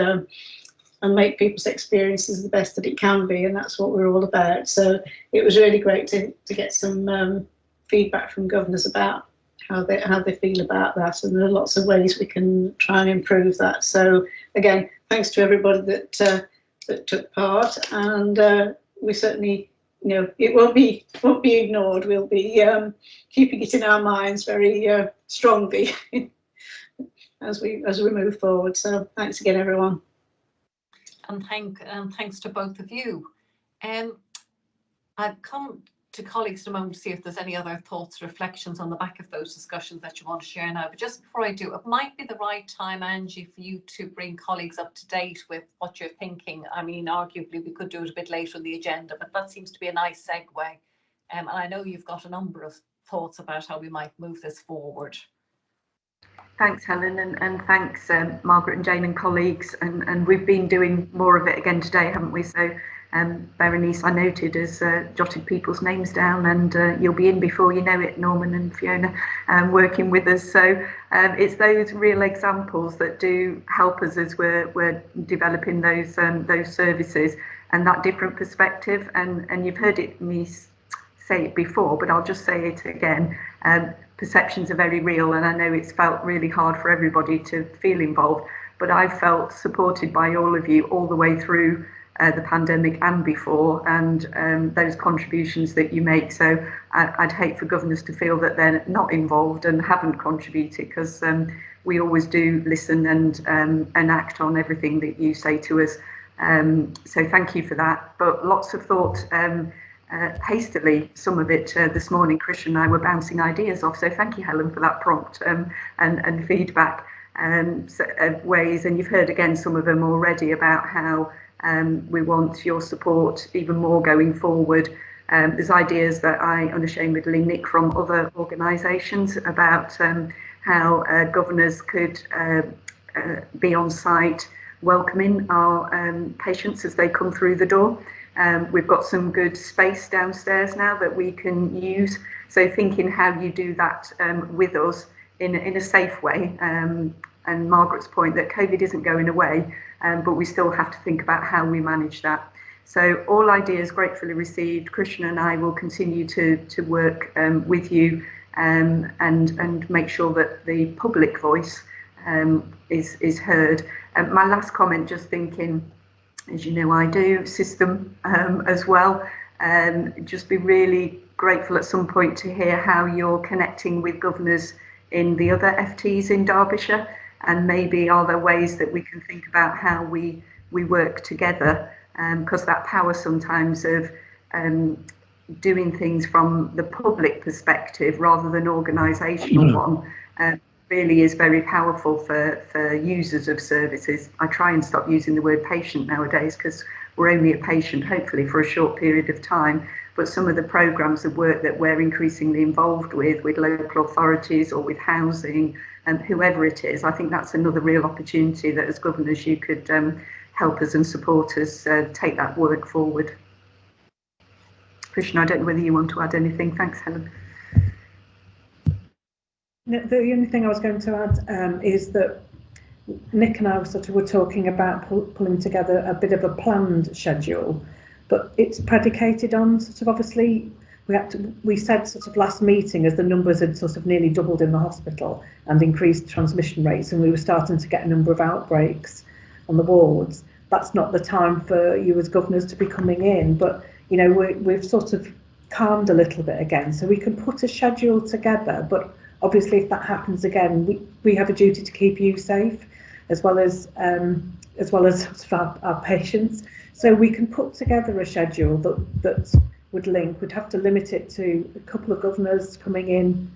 make people's experiences the best that it can be, and that's what we're all about. So it was really great to get some feedback from governors about how they feel about that, and there are lots of ways we can try and improve that. So again, thanks to everybody that took part, and we certainly, you know, it won't be ignored. We'll be keeping it in our minds very strongly as we move forward. So thanks again, everyone. And thanks to both of you. I've come to colleagues in a moment to see if there's any other thoughts or reflections on the back of those discussions that you want to share now. But just before I do, it might be the right time, Angie, for you to bring colleagues up to date with what you're thinking. I mean, arguably we could do it a bit later in the agenda, but that seems to be a nice segue. And I know you've got a number of thoughts about how we might move this forward. Thanks, Helen, and thanks, Margaret and Jane and colleagues. And we've been doing more of it again today, haven't we? So Berenice, I noted, has jotted people's names down, and you'll be in before you know it, Norman and Fiona, working with us. So it's those real examples that do help us as we're developing those services and that different perspective. And you've heard me say it before, but I'll just say it again. Perceptions are very real, and I know it's felt really hard for everybody to feel involved, but I've felt supported by all of you all the way through the pandemic and before, and those contributions that you make. So I'd hate for governors to feel that they're not involved and haven't contributed, because we always do listen and act on everything that you say to us. So thank you for that. But lots of thought, hastily, some of it this morning, Christian and I were bouncing ideas off. So thank you, Helen, for that prompt and feedback ways. And you've heard again some of them already about how we want your support even more going forward. There's ideas that I unashamedly nick from other organisations about how governors could be on site welcoming our patients as they come through the door. We've got some good space downstairs now that we can use. So thinking how you do that with us in a safe way. And Margaret's point that COVID isn't going away, but we still have to think about how we manage that. So all ideas gratefully received. Krishna and I will continue to work with you and make sure that the public voice is heard. My last comment, just thinking, as you know, I do system as well. Just be really grateful at some point to hear how you're connecting with governors in the other FTs in Derbyshire, and maybe are there ways that we can think about how we work together, because that power sometimes of doing things from the public perspective rather than organisational one really is very powerful for users of services. I try and stop using the word patient nowadays because we're only a patient, hopefully, for a short period of time. But some of the programmes of work that we're increasingly involved with local authorities or with housing and whoever it is, I think that's another real opportunity that as governors you could help us and support us take that work forward. Krishna, I don't know whether you want to add anything. Thanks, Helen. The only thing I was going to add is that Nick and I were talking about pulling together a bit of a planned schedule, but it's predicated on obviously we said last meeting, as the numbers had nearly doubled in the hospital and increased transmission rates, and we were starting to get a number of outbreaks on the wards. That's not the time for you as governors to be coming in, but you know we've calmed a little bit again, so we can put a schedule together. But obviously, if that happens again, we have a duty to keep you safe, as well as our patients. So we can put together a schedule that would link. We'd have to limit it to a couple of governors coming in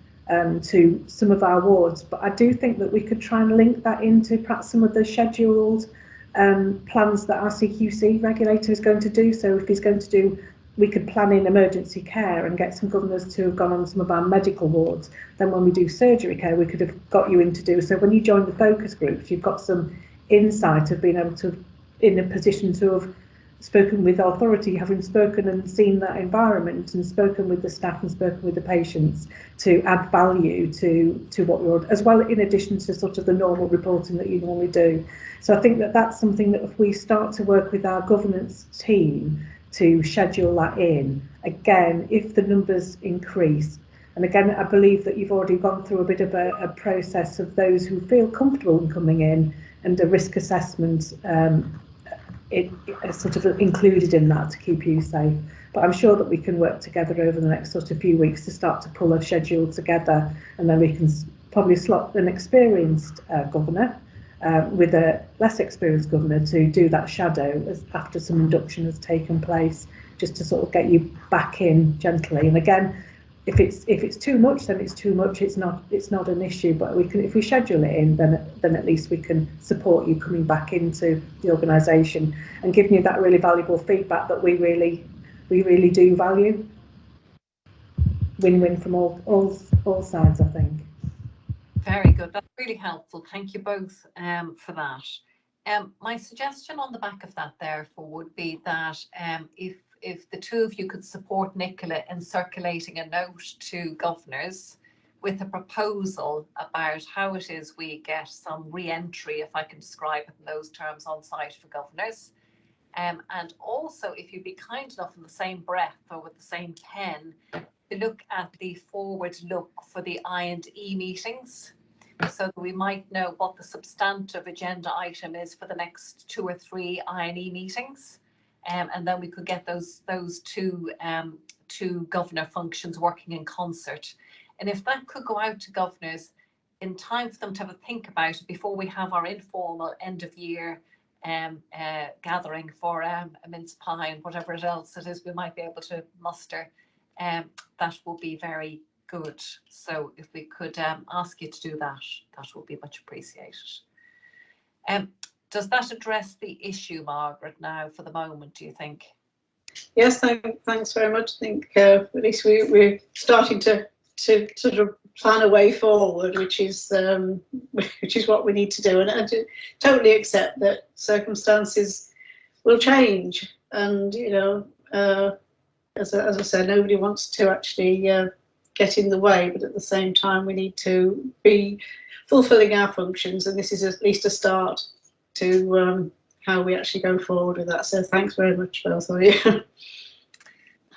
to some of our wards. But I do think that we could try and link that into perhaps some of the scheduled plans that our CQC regulator is going to do. So if he's going to do, we could plan in emergency care and get some governors to have gone on some of our medical wards. Then when we do surgery care, we could have got you in to do. So when you join the focus groups, you've got some insight of being able to, in a position to have spoken with authority, having spoken and seen that environment and spoken with the staff and spoken with the patients, to add value to what you're, as well, in addition to the normal reporting that you normally do. So I think that that's something that if we start to work with our governance team to schedule that in, again, if the numbers increase, and again, I believe that you've already gone through a bit of a process of those who feel comfortable in coming in, and a risk assessment it included in that to keep you safe. But I'm sure that we can work together over the next few weeks to start to pull a schedule together, and then we can probably slot an experienced governor with a less experienced governor to do that shadow after some induction has taken place, just to get you back in gently. And again, if it's too much, then it's too much. It's not an issue. But we can, if we schedule it in, then at least we can support you coming back into the organisation and giving you that really valuable feedback that we really do value. Win-win from all sides, I think. Very good. That's really helpful. Thank you both for that. My suggestion on the back of that, therefore, would be that if the two of you could support Nicola in circulating a note to governors with a proposal about how it is we get some re-entry, if I can describe it in those terms, on site for governors. And also, if you'd be kind enough in the same breath or with the same pen to look at the forward look for the I&E meetings, so that we might know what the substantive agenda item is for the next 2 or 3 I&E meetings. And then we could get those two governor functions working in concert. And if that could go out to governors in time for them to have a think about it before we have our informal end of year gathering for a mince pie and whatever else it is we might be able to muster, that will be very good. So if we could ask you to do that, that would be much appreciated. Does that address the issue, Margaret, now for the moment, do you think? Yes, thanks very much. I think at least we're starting to plan a way forward, which is what we need to do, and to totally accept that circumstances will change. And as I said, nobody wants to actually get in the way, but at the same time we need to be fulfilling our functions, and this is at least a start to how we actually go forward with that. So thanks very much, both of you.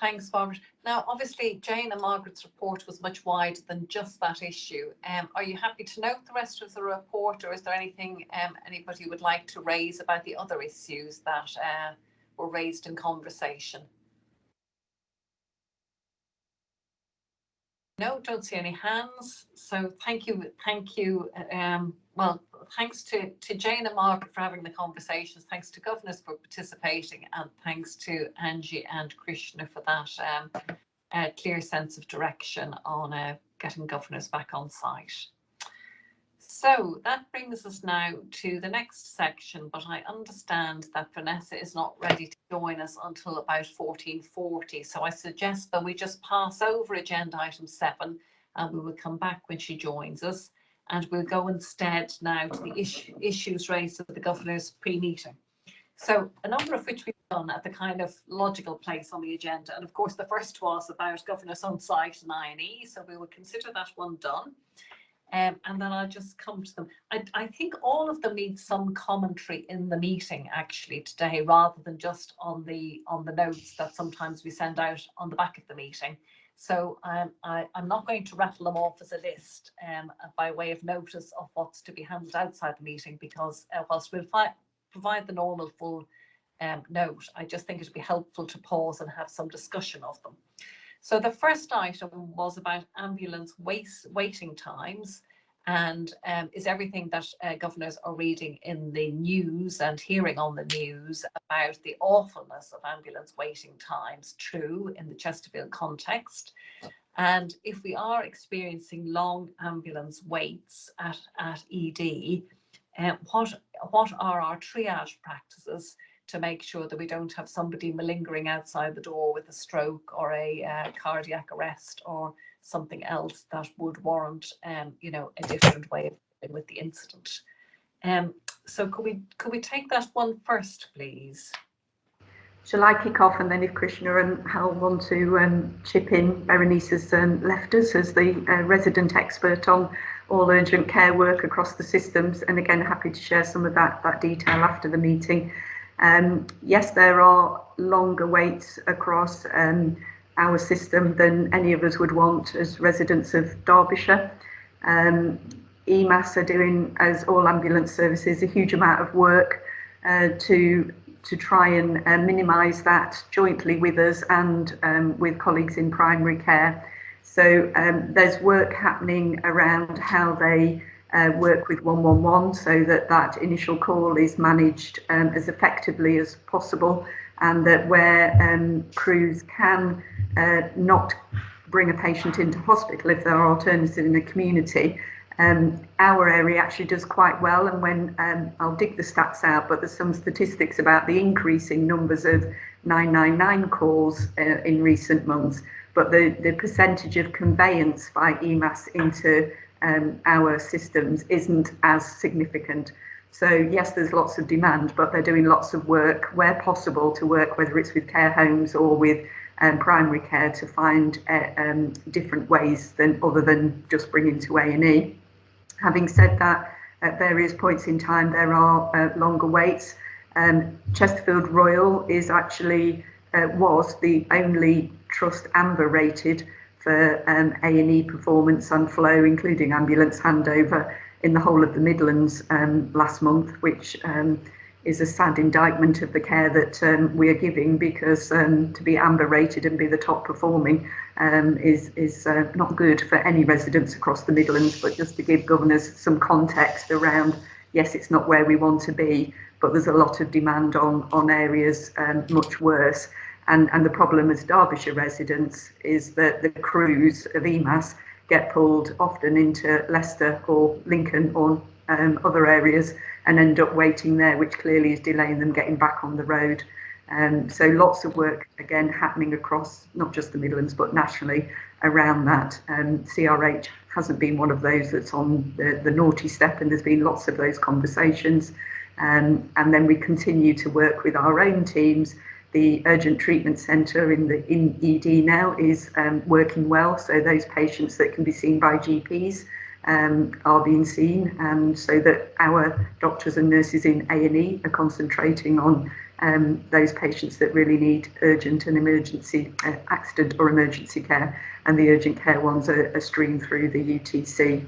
Thanks, Margaret. Now, obviously, Jane and Margaret's report was much wider than just that issue. Are you happy to note the rest of the report, or is there anything anybody would like to raise about the other issues that were raised in conversation? No, don't see any hands. So thank you. Well, thanks to Jane and Margaret for having the conversations. Thanks to governors for participating, and thanks to Angie and Krishna for that clear sense of direction on getting governors back on site. So that brings us now to the next section, but I understand that Vanessa is not ready to join us until about 14:40. So I suggest that we just pass over agenda item 7 and we will come back when she joins us. And we'll go instead now to the issues raised at the governor's pre-meeting. So a number of which we've done at the kind of logical place on the agenda. And of course, the first was about governors on site and I&E. So we will consider that one done. And then I'll just come to them. I think all of them need some commentary in the meeting actually today, rather than just on the notes that sometimes we send out on the back of the meeting. So I'm not going to rattle them off as a list by way of notice of what's to be handled outside the meeting, because whilst we'll provide the normal full note, I just think it would be helpful to pause and have some discussion of them. So the first item was about ambulance waiting times, and is everything that governors are reading in the news and hearing on the news about the awfulness of ambulance waiting times true in the Chesterfield context? And if we are experiencing long ambulance waits at ED, what are our triage practices to make sure that we don't have somebody malingering outside the door with a stroke or a cardiac arrest or something else that would warrant, you know, a different way of dealing with the incident? So could we take that one first, please? Shall I kick off, and then if Krishna and Hal want to chip in? Berenice has left us as the resident expert on all urgent care work across the systems, and again happy to share some of that detail after the meeting. Yes, there are longer waits across our system than any of us would want as residents of Derbyshire. EMAS are doing, as all ambulance services, a huge amount of work to try and minimise that jointly with us and with colleagues in primary care. So there's work happening around how they work with 111 so that initial call is managed as effectively as possible, and that where crews can not bring a patient into hospital if there are alternatives in the community, our area actually does quite well. And when I'll dig the stats out, but there's some statistics about the increasing numbers of 999 calls in recent months, but the percentage of conveyance by EMAS into our systems isn't as significant. So yes, there's lots of demand, but they're doing lots of work where possible to work, whether it's with care homes or with primary care, to find different ways other than just bringing to A&E. Having said that, at various points in time there are longer waits. Chesterfield Royal is actually was the only trust amber rated for A&E performance and flow, including ambulance handover, in the whole of the Midlands last month, which is a sad indictment of the care that we are giving, because to be amber rated and be the top performing is not good for any residents across the Midlands. But just to give governors some context around, yes, it's not where we want to be, but there's a lot of demand on areas much worse. And the problem as Derbyshire residents is that the crews of EMAS get pulled often into Leicester or Lincoln or other areas and end up waiting there, which clearly is delaying them getting back on the road. So lots of work, again, happening across not just the Midlands, but nationally around that. CRH hasn't been one of those that's on the naughty step, and there's been lots of those conversations. And then we continue to work with our own teams. The urgent treatment centre in ED now is working well, so those patients that can be seen by GPs are being seen, so that our doctors and nurses in A&E are concentrating on those patients that really need urgent and emergency accident or emergency care, and the urgent care ones are streamed through the UTC.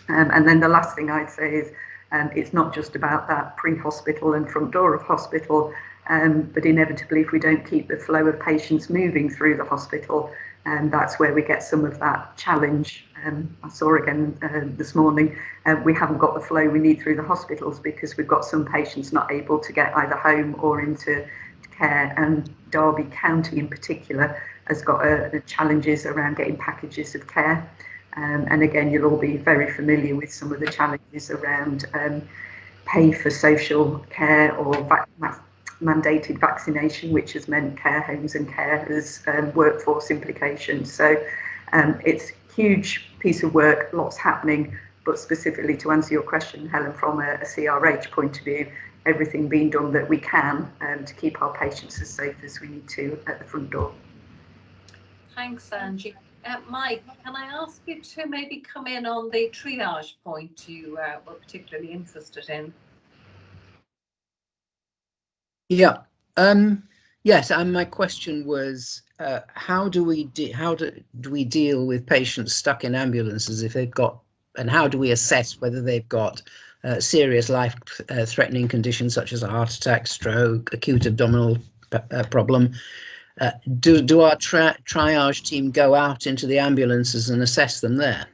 And then the last thing I'd say is it's not just about that pre-hospital and front door of hospital, but inevitably if we don't keep the flow of patients moving through the hospital, that's where we get some of that challenge. I saw again this morning, we haven't got the flow we need through the hospitals because we've got some patients not able to get either home or into care, and Derby County in particular has got challenges around getting packages of care. And again, you'll all be very familiar with some of the challenges around pay for social care or mandated vaccination, which has meant care homes and carers workforce implications. So it's a huge piece of work, lots happening, but specifically to answer your question, Helen, from a CRH point of view, everything being done that we can to keep our patients as safe as we need to at the front door. Thanks, Angie. Mike, can I ask you to maybe come in on the triage point you were particularly interested in? Yeah. Yes, and my question was, how do we deal with patients stuck in ambulances if they've got, and how do we assess whether they've got serious life-threatening conditions such as a heart attack, stroke, acute abdominal problem? Do our triage team go out into the ambulances and assess them there?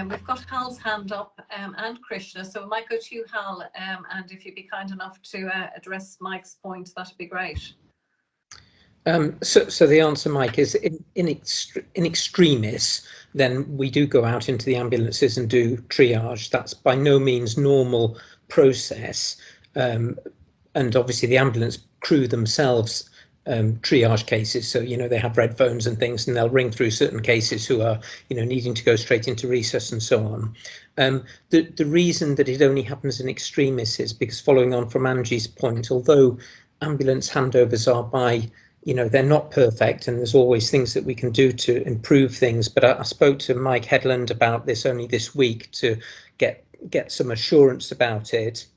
We've got Hal's hand up and Krishna, so we might go to you, Hal, and if you'd be kind enough to address Mike's point, that'd be great. So the answer, Mike, is in extremis, then we do go out into the ambulances and do triage. That's by no means normal process, and obviously the ambulance crew themselves triage cases, so they have red phones and things, and they'll ring through certain cases who are needing to go straight into resus and so on. The reason that it only happens in extremis is because, following on from Angie's point, although ambulance handovers are by they're not perfect, and there's always things that we can do to improve things, but I spoke to Mike Headland about this only this week to get some assurance about it.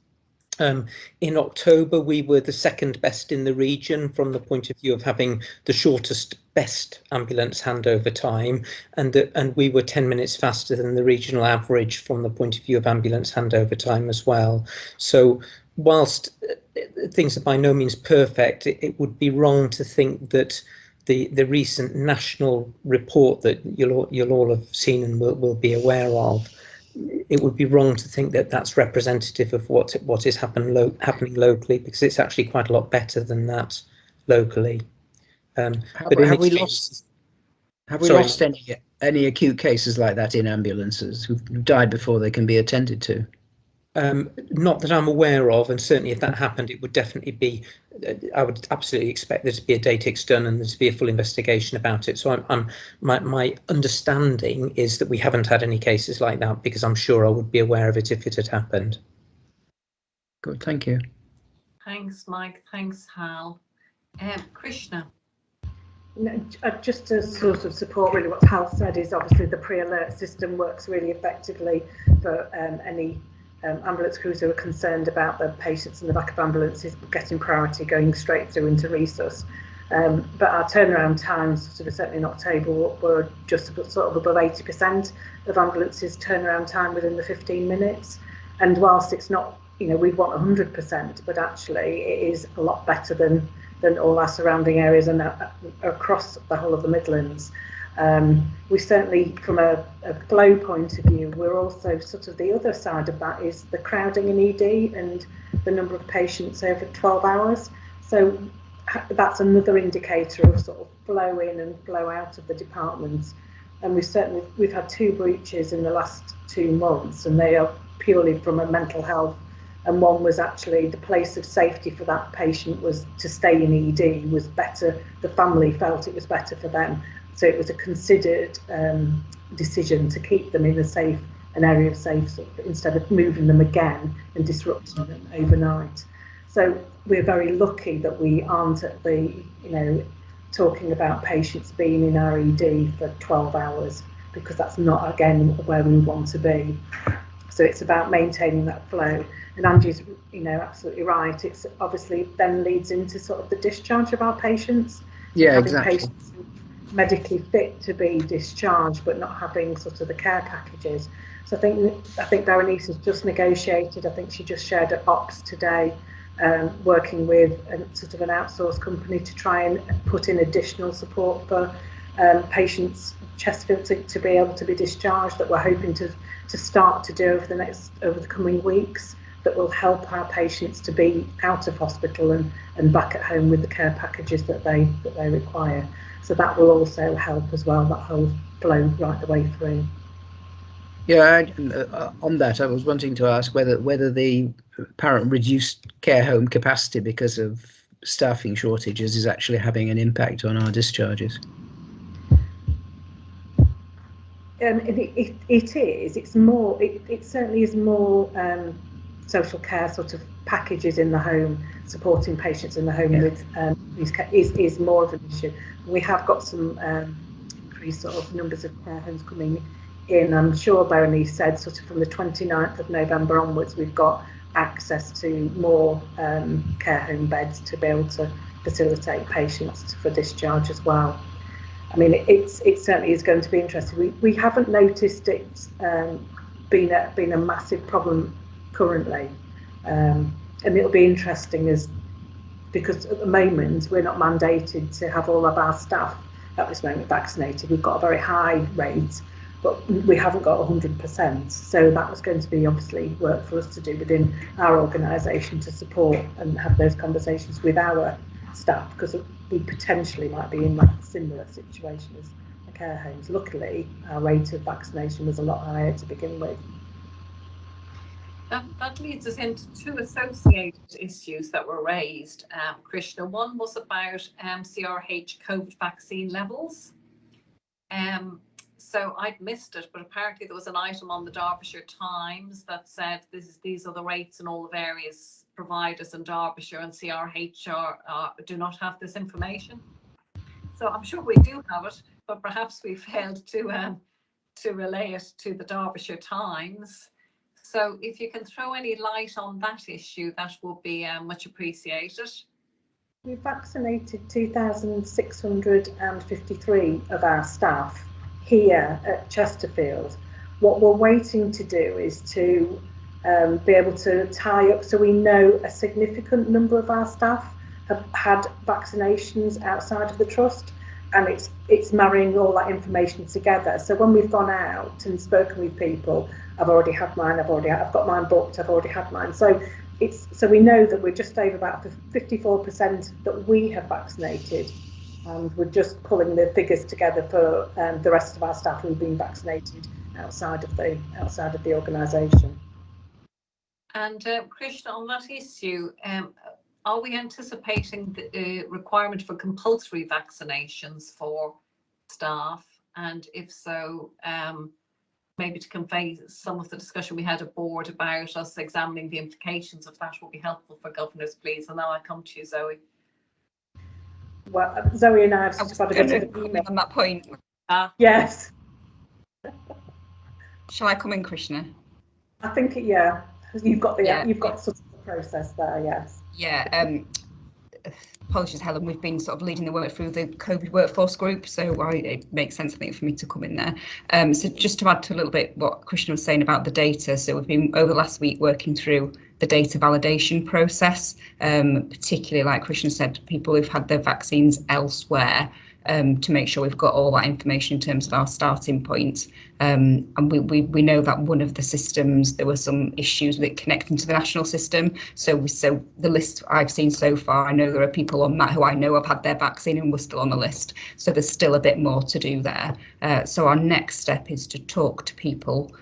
In October, we were the second best in the region from the point of view of having the shortest best ambulance handover time, and we were 10 minutes faster than the regional average from the point of view of ambulance handover time as well. So whilst things are by no means perfect, it would be wrong to think that the recent national report that you'll all have seen and will be aware of, it would be wrong to think that that's representative of what is happening locally, because it's actually quite a lot better than that locally. Have we lost any acute cases like that in ambulances who've died before they can be attended to? Not that I'm aware of, and certainly if that happened, it would definitely be. I would absolutely expect there to be a DATIX done and there to be a full investigation about it. So my understanding is that we haven't had any cases like that, because I'm sure I would be aware of it if it had happened. Good, thank you. Thanks, Mike. Thanks, Hal. Krishna. Just to sort of support really what Hal said, is obviously the pre-alert system works really effectively for any ambulance crews who are concerned about the patients in the back of ambulances getting priority going straight through into resus. But our turnaround times, certainly in October, were just sort of above 80% of ambulances turnaround time within the 15 minutes. And whilst it's not, we'd want 100%, but actually it is a lot better than all our surrounding areas and across the whole of the Midlands. We certainly, from a flow point of view, we're also sort of the other side of that is the crowding in ED and the number of patients over 12 hours. So that's another indicator of sort of flow in and flow out of the departments. And we've had 2 breaches in the last 2 months, and they are purely from a mental health. And one was actually the place of safety for that patient was to stay in ED was better. The family felt it was better for them. So it was a considered decision to keep them in an area of safe instead of moving them again and disrupting them overnight. So we're very lucky that we aren't at the, talking about patients being in our ED for 12 hours. because that's not, again, where we want to be. So it's about maintaining that flow. And Angie's, absolutely right. It's obviously then leads into sort of the discharge of our patients. Yeah, having exactly. Patients medically fit to be discharged, but not having sort of the care packages. So I think Berenice has just negotiated. I think she just shared at Ops today, working with sort of an outsourced company to try and put in additional support for patients Chesterfield to be able to be discharged, that we're hoping to start to do over the coming weeks, that will help our patients to be out of hospital and back at home with the care packages that they require. So that will also help as well, that whole flow right the way through. Yeah, on that, I was wanting to ask whether the apparent reduced care home capacity because of staffing shortages is actually having an impact on our discharges. It is. It's more. It certainly is more social care sort of packages in the home, supporting patients in the home with is more of an issue. We have got some increased sort of numbers of care homes coming in. I'm sure Berenice said sort of from the 29th of November onwards, we've got access to more care home beds to be able to facilitate patients for discharge as well. I mean, it certainly is going to be interesting. We haven't noticed it being a massive problem currently, and it'll be interesting because at the moment we're not mandated to have all of our staff at this moment vaccinated. We've got a very high rate, but we haven't got 100%. So that was going to be obviously work for us to do within our organisation to support and have those conversations with our staff, because we potentially might be in that similar situation as the care homes. Luckily, our rate of vaccination was a lot higher to begin with. That leads us into two associated issues that were raised, Krishna. One was about CRH COVID vaccine levels. So I'd missed it, but apparently there was an item on the Derbyshire Times that said these are the rates in all the various providers in Derbyshire, and CRH do not have this information. So I'm sure we do have it, but perhaps we failed to relay it to the Derbyshire Times. So if you can throw any light on that issue, that will be much appreciated. We vaccinated 2,653 of our staff here at Chesterfield. What we're waiting to do is to be able to tie up, so we know a significant number of our staff have had vaccinations outside of the trust, and it's marrying all that information together. So when we've gone out and spoken with people, I've already had mine, I've got mine booked, I've already had mine. So we know that we're just over about 54% that we have vaccinated, and we're just pulling the figures together for the rest of our staff who've been vaccinated outside of the organisation. And Krishna, on that issue, are we anticipating the requirement for compulsory vaccinations for staff? And if so, maybe to convey some of the discussion we had aboard about us examining the implications of that will be helpful for governors, please. And now I come to you, Zoe. Well, Zoe and I have got a bit of an email on that point. Yes. Shall I come in, Krishna? I think yeah. You've got sort of the process there, yes. Yeah. Apologies, Helen. We've been sort of leading the work through the COVID workforce group, so it makes sense, I think, for me to come in there. So just to add to a little bit what Krishna was saying about the data. So we've been over the last week working through the data validation process, particularly, like Krishna said, people who've had their vaccines elsewhere, to make sure we've got all that information in terms of our starting point. And we know that one of the systems, there were some issues with it connecting to the national system. So the list I've seen so far, I know there are people on that who I know have had their vaccine and were still on the list. So there's still a bit more to do there. So our next step is to talk to people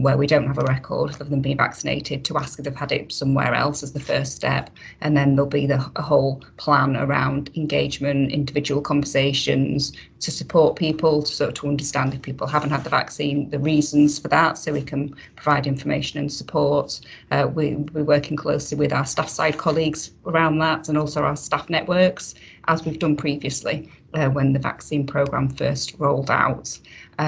where we don't have a record of them being vaccinated, to ask if they've had it somewhere else as the first step. And then there'll be a whole plan around engagement, individual conversations to support people, to understand if people haven't had the vaccine, the reasons for that, so we can provide information and support. We're working closely with our staff side colleagues around that, and also our staff networks. as we've done previously when the vaccine programme first rolled out.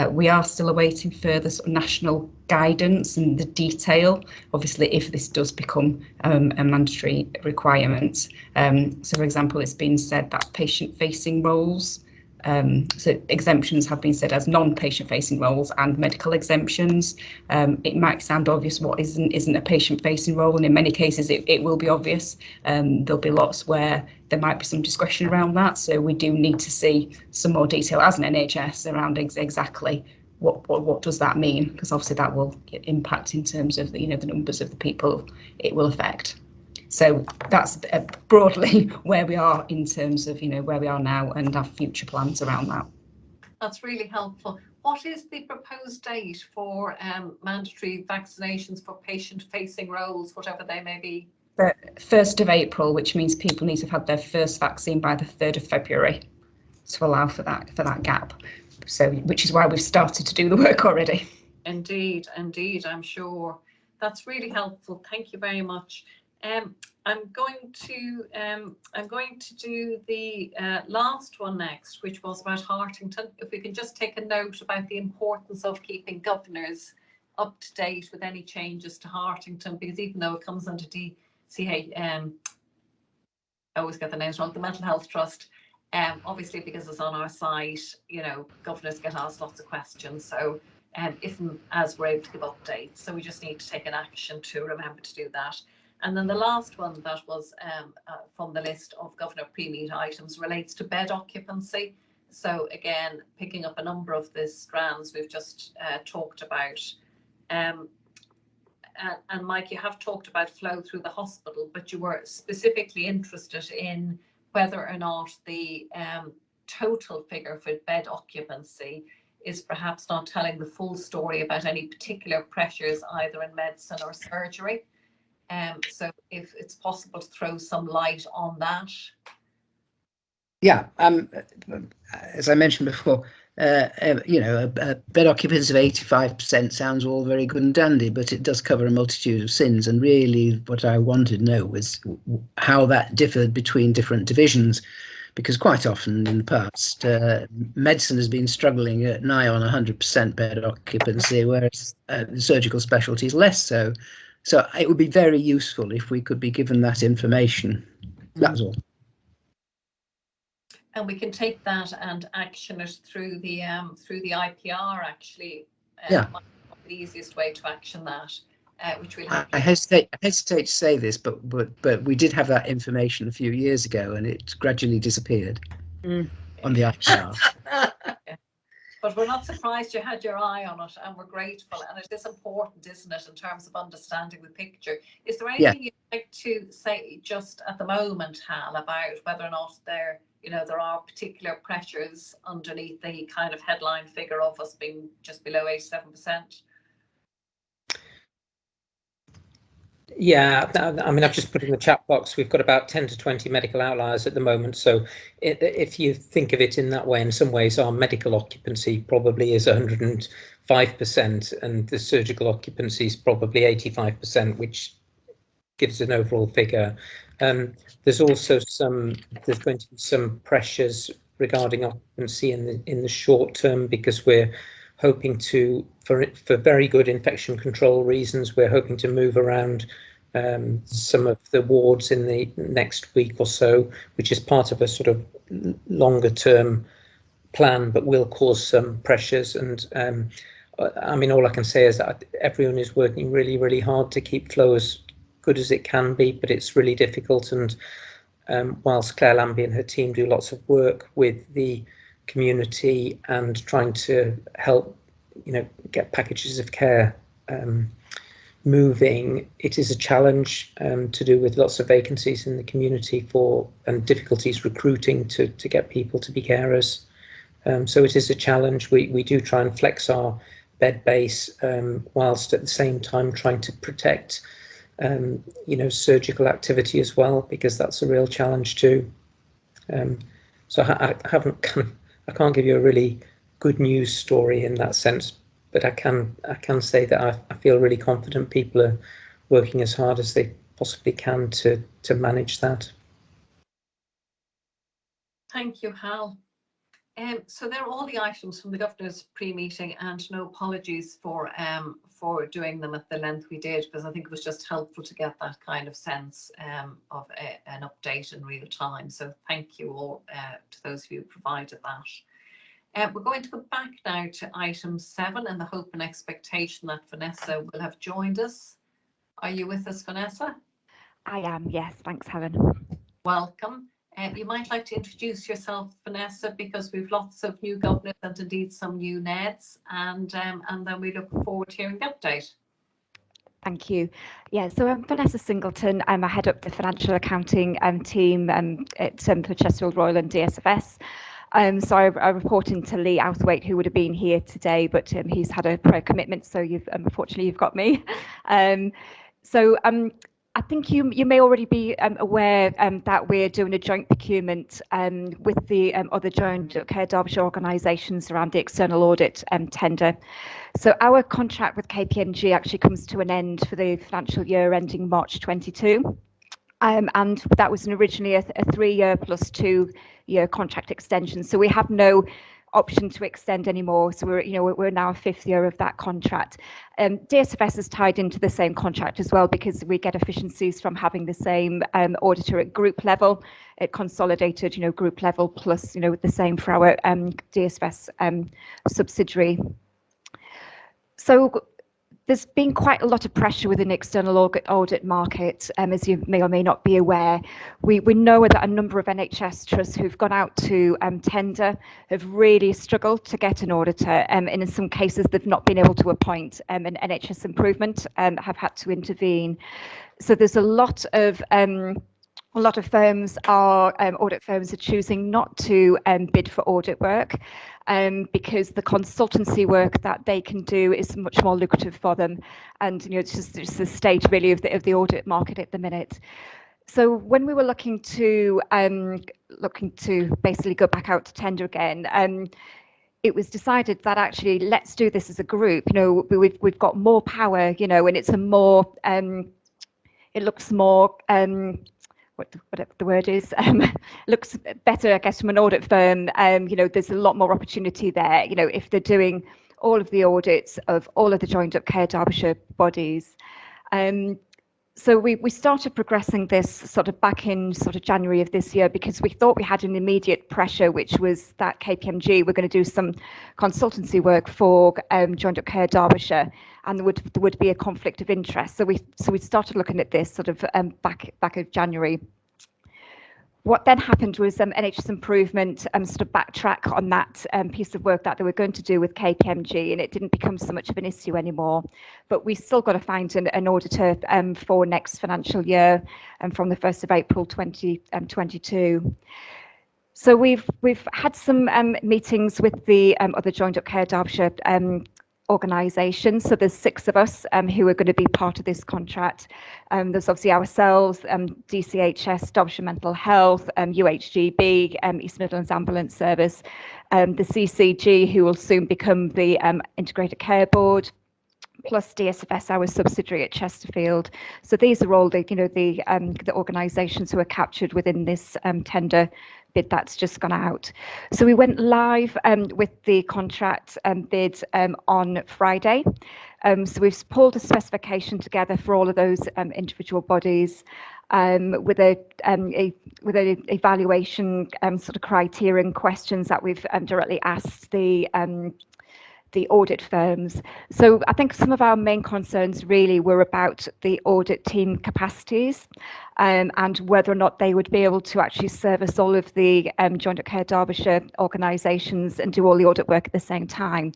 We are still awaiting further sort of national guidance and the detail, obviously, if this does become a mandatory requirement. So, for example, it's been said that patient-facing roles, so exemptions have been said as non-patient facing roles and medical exemptions. It might sound obvious what isn't a patient facing role, and in many cases it will be obvious. There'll be lots where there might be some discretion around that, so we do need to see some more detail as an NHS around exactly what does that mean, because obviously that will impact in terms of the numbers of the people it will affect. So that's broadly where we are in terms of where we are now and our future plans around that. That's really helpful. What is the proposed date for mandatory vaccinations for patient-facing roles, whatever they may be? The 1st of April, which means people need to have had their first vaccine by the 3rd of February to allow for that gap. So, which is why we've started to do the work already. Indeed, I'm sure. That's really helpful. Thank you very much. I'm going to do the last one next, which was about Hartington. If we can just take a note about the importance of keeping governors up to date with any changes to Hartington, because even though it comes under DCH, I always get the names wrong, the Mental Health Trust, obviously because it's on our site, governors get asked lots of questions. So if and as we're able to give updates, so we just need to take an action to remember to do that. And then the last one that was from the list of Governor pre-meet items relates to bed occupancy. So again, picking up a number of the strands we've just talked about. And Mike, you have talked about flow through the hospital, but you were specifically interested in whether or not the total figure for bed occupancy is perhaps not telling the full story about any particular pressures either in medicine or surgery. So if it's possible to throw some light on that. Yeah, as I mentioned before, a bed occupancy of 85% sounds all very good and dandy, but it does cover a multitude of sins. And really what I wanted to know was how that differed between different divisions, because quite often in the past, medicine has been struggling at nigh on 100% bed occupancy, whereas the surgical specialty is less so. So it would be very useful if we could be given that information. That's all. And we can take that and action it through the IPR. Actually, Yeah, might be the easiest way to action that, which we'll have. I hesitate to say this, but we did have that information a few years ago, and it gradually disappeared on the IPR. But we're not surprised you had your eye on it, and we're grateful. And it is important, isn't it, in terms of understanding the picture? Is there anything you'd like to say just at the moment, Hal, about whether or not there are particular pressures underneath the kind of headline figure of us being just below 87%? Yeah, I mean, I've just put in the chat box, we've got about 10 to 20 medical outliers at the moment. So if you think of it in that way, in some ways, our medical occupancy probably is 105% and the surgical occupancy is probably 85%, which gives an overall figure. There's also there's going to be some pressures regarding occupancy in the short term, because we're hoping to, for very good infection control reasons, we're hoping to move around some of the wards in the next week or so, which is part of a sort of longer term plan, but will cause some pressures. And I mean, all I can say is that everyone is working really, really hard to keep flow as good as it can be, but it's really difficult. And whilst Claire Lambie and her team do lots of work with the community and trying to help, get packages of care moving, it is a challenge to do with lots of vacancies in the community and difficulties recruiting to get people to be carers. So it is a challenge. We do try and flex our bed base whilst at the same time trying to protect surgical activity as well, because that's a real challenge too. So I can't give you a really good news story in that sense, but I can say that I feel really confident people are working as hard as they possibly can to manage that. Thank you, Hal. So they're all the items from the Governor's pre-meeting, and no apologies for doing them at the length we did, because I think it was just helpful to get that kind of sense of an update in real time. So thank you all to those of you who provided that. We're going to go back now to item 7 in the hope and expectation that Vanessa will have joined us. Are you with us, Vanessa? I am, yes. Thanks, Helen. Welcome. You might like to introduce yourself, Vanessa, because we've lots of new governors and indeed some new NEDs, and then we look forward to hearing the update. Thank you. Yeah, so I'm Vanessa Singleton. I head up the financial accounting team at the Chesterfield Royal and DSFS. So I report into Lee Outhwaite, who would have been here today, but he's had a prior commitment, so unfortunately you've got me. I think you may already be aware that we're doing a joint procurement with the other joint care Derbyshire organisations around the external audit tender. So our contract with KPMG actually comes to an end for the financial year ending March 22. And that was originally a 3-year plus 2-year contract extension. So we have no option to extend anymore. So we're now a 5th year of that contract. DSFS is tied into the same contract as well, because we get efficiencies from having the same auditor at group level, at consolidated, group level, plus the same for our DSFS subsidiary. So there's been quite a lot of pressure within the external audit market, as you may or may not be aware. We know that a number of NHS trusts who've gone out to tender have really struggled to get an auditor, and in some cases they've not been able to appoint an NHS improvement, have had to intervene. So there's a lot of firms audit firms are choosing not to bid for audit work because the consultancy work that they can do is much more lucrative for them, and it's the state really of the audit market at the minute. So when we were looking to basically go back out to tender again, it was decided that actually let's do this as a group. We've got more power, and it's a more it looks more whatever the word is, looks better, I guess, from an audit firm. There's a lot more opportunity there, if they're doing all of the audits of all of the joined up care Derbyshire bodies. So we started progressing this sort of back in January of this year, because we thought we had an immediate pressure, which was that KPMG were going to do some consultancy work for joined up care Derbyshire, and there would be a conflict of interest. So we started looking at this sort of back of January. What then happened was NHS Improvement sort of backtrack on that piece of work that they were going to do with KPMG, and it didn't become so much of an issue anymore. But we still got to find an auditor for next financial year, from the 1st of April 2022. So we've had some meetings with the other joined up care Derbyshire organisation. So there's 6 of us who are going to be part of this contract. There's obviously ourselves, DCHS, Derbyshire Mental Health, UHGB, East Midlands Ambulance Service, the CCG, who will soon become the Integrated Care Board, plus DSFS, our subsidiary at Chesterfield. So these are all the organisations who are captured within this tender bid that's just gone out. So we went live with the contract bid on Friday. So we've pulled a specification together for all of those individual bodies with an evaluation sort of criteria and questions that we've directly asked the audit firms. So I think some of our main concerns really were about the audit team capacities, and whether or not they would be able to actually service all of the joined up care Derbyshire organisations and do all the audit work at the same time.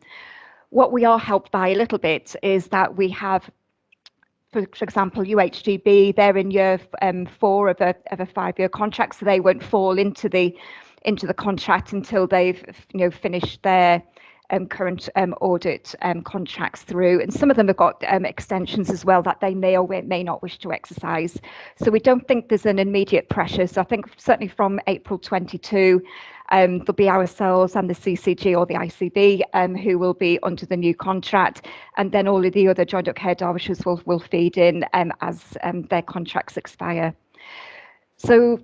What we are helped by a little bit is that we have, for example, UHGB, they're in year 4 of a 5-year contract, so they won't fall into the contract until they've finished their current audit contracts through, and some of them have got extensions as well that they may or may not wish to exercise. So we don't think there's an immediate pressure. So I think certainly from April 22, there'll be ourselves and the CCG or the ICB who will be under the new contract, and then all of the other joined up care Derbyshires will feed in as their contracts expire. So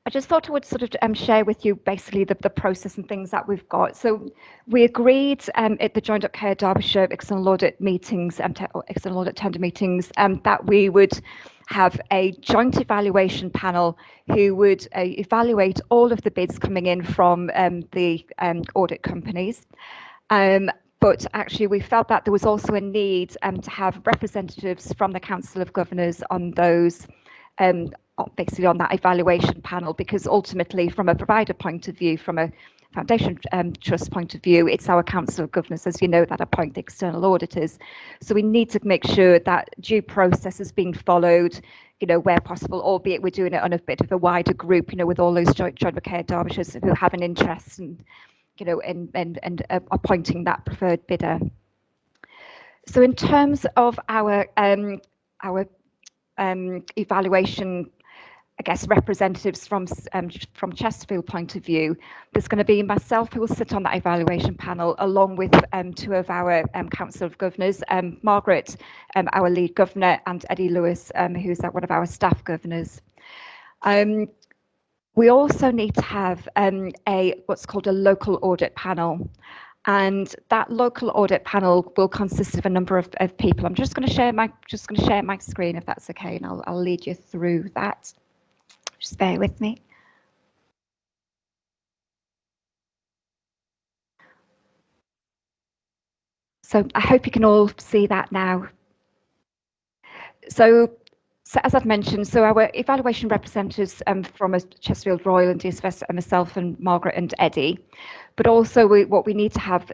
I just thought I would sort of share with you basically the process and things that we've got. So we agreed at the Joined Up Care Derbyshire external audit meetings, external audit tender meetings, that we would have a joint evaluation panel who would evaluate all of the bids coming in from the audit companies. But actually we felt that there was also a need to have representatives from the Council of Governors on those, basically on that evaluation panel, because ultimately from a provider point of view, from a foundation trust point of view, it's our Council of Governors, as you know, that appoint the external auditors. So we need to make sure that due process is being followed, you know, where possible, albeit we're doing it on a bit of a wider group, you know, with all those joint care Derbyshires who have an interest in, you know, and appointing that preferred bidder. So in terms of our evaluation, I guess, representatives from Chesterfield point of view, there's going to be myself who will sit on that evaluation panel, along with two of our Council of Governors, Margaret, our lead governor, and Eddie Lewis, who's one of our staff governors. We also need to have what's called a local audit panel. And that local audit panel will consist of a number of people. I'm just going to share my screen, if that's okay, and I'll lead you through that. Just bear with me. So I hope you can all see that now. So as I've mentioned, so our evaluation representatives from Chesterfield Royal and DSFS, myself and Margaret and Eddie, but also what we need to have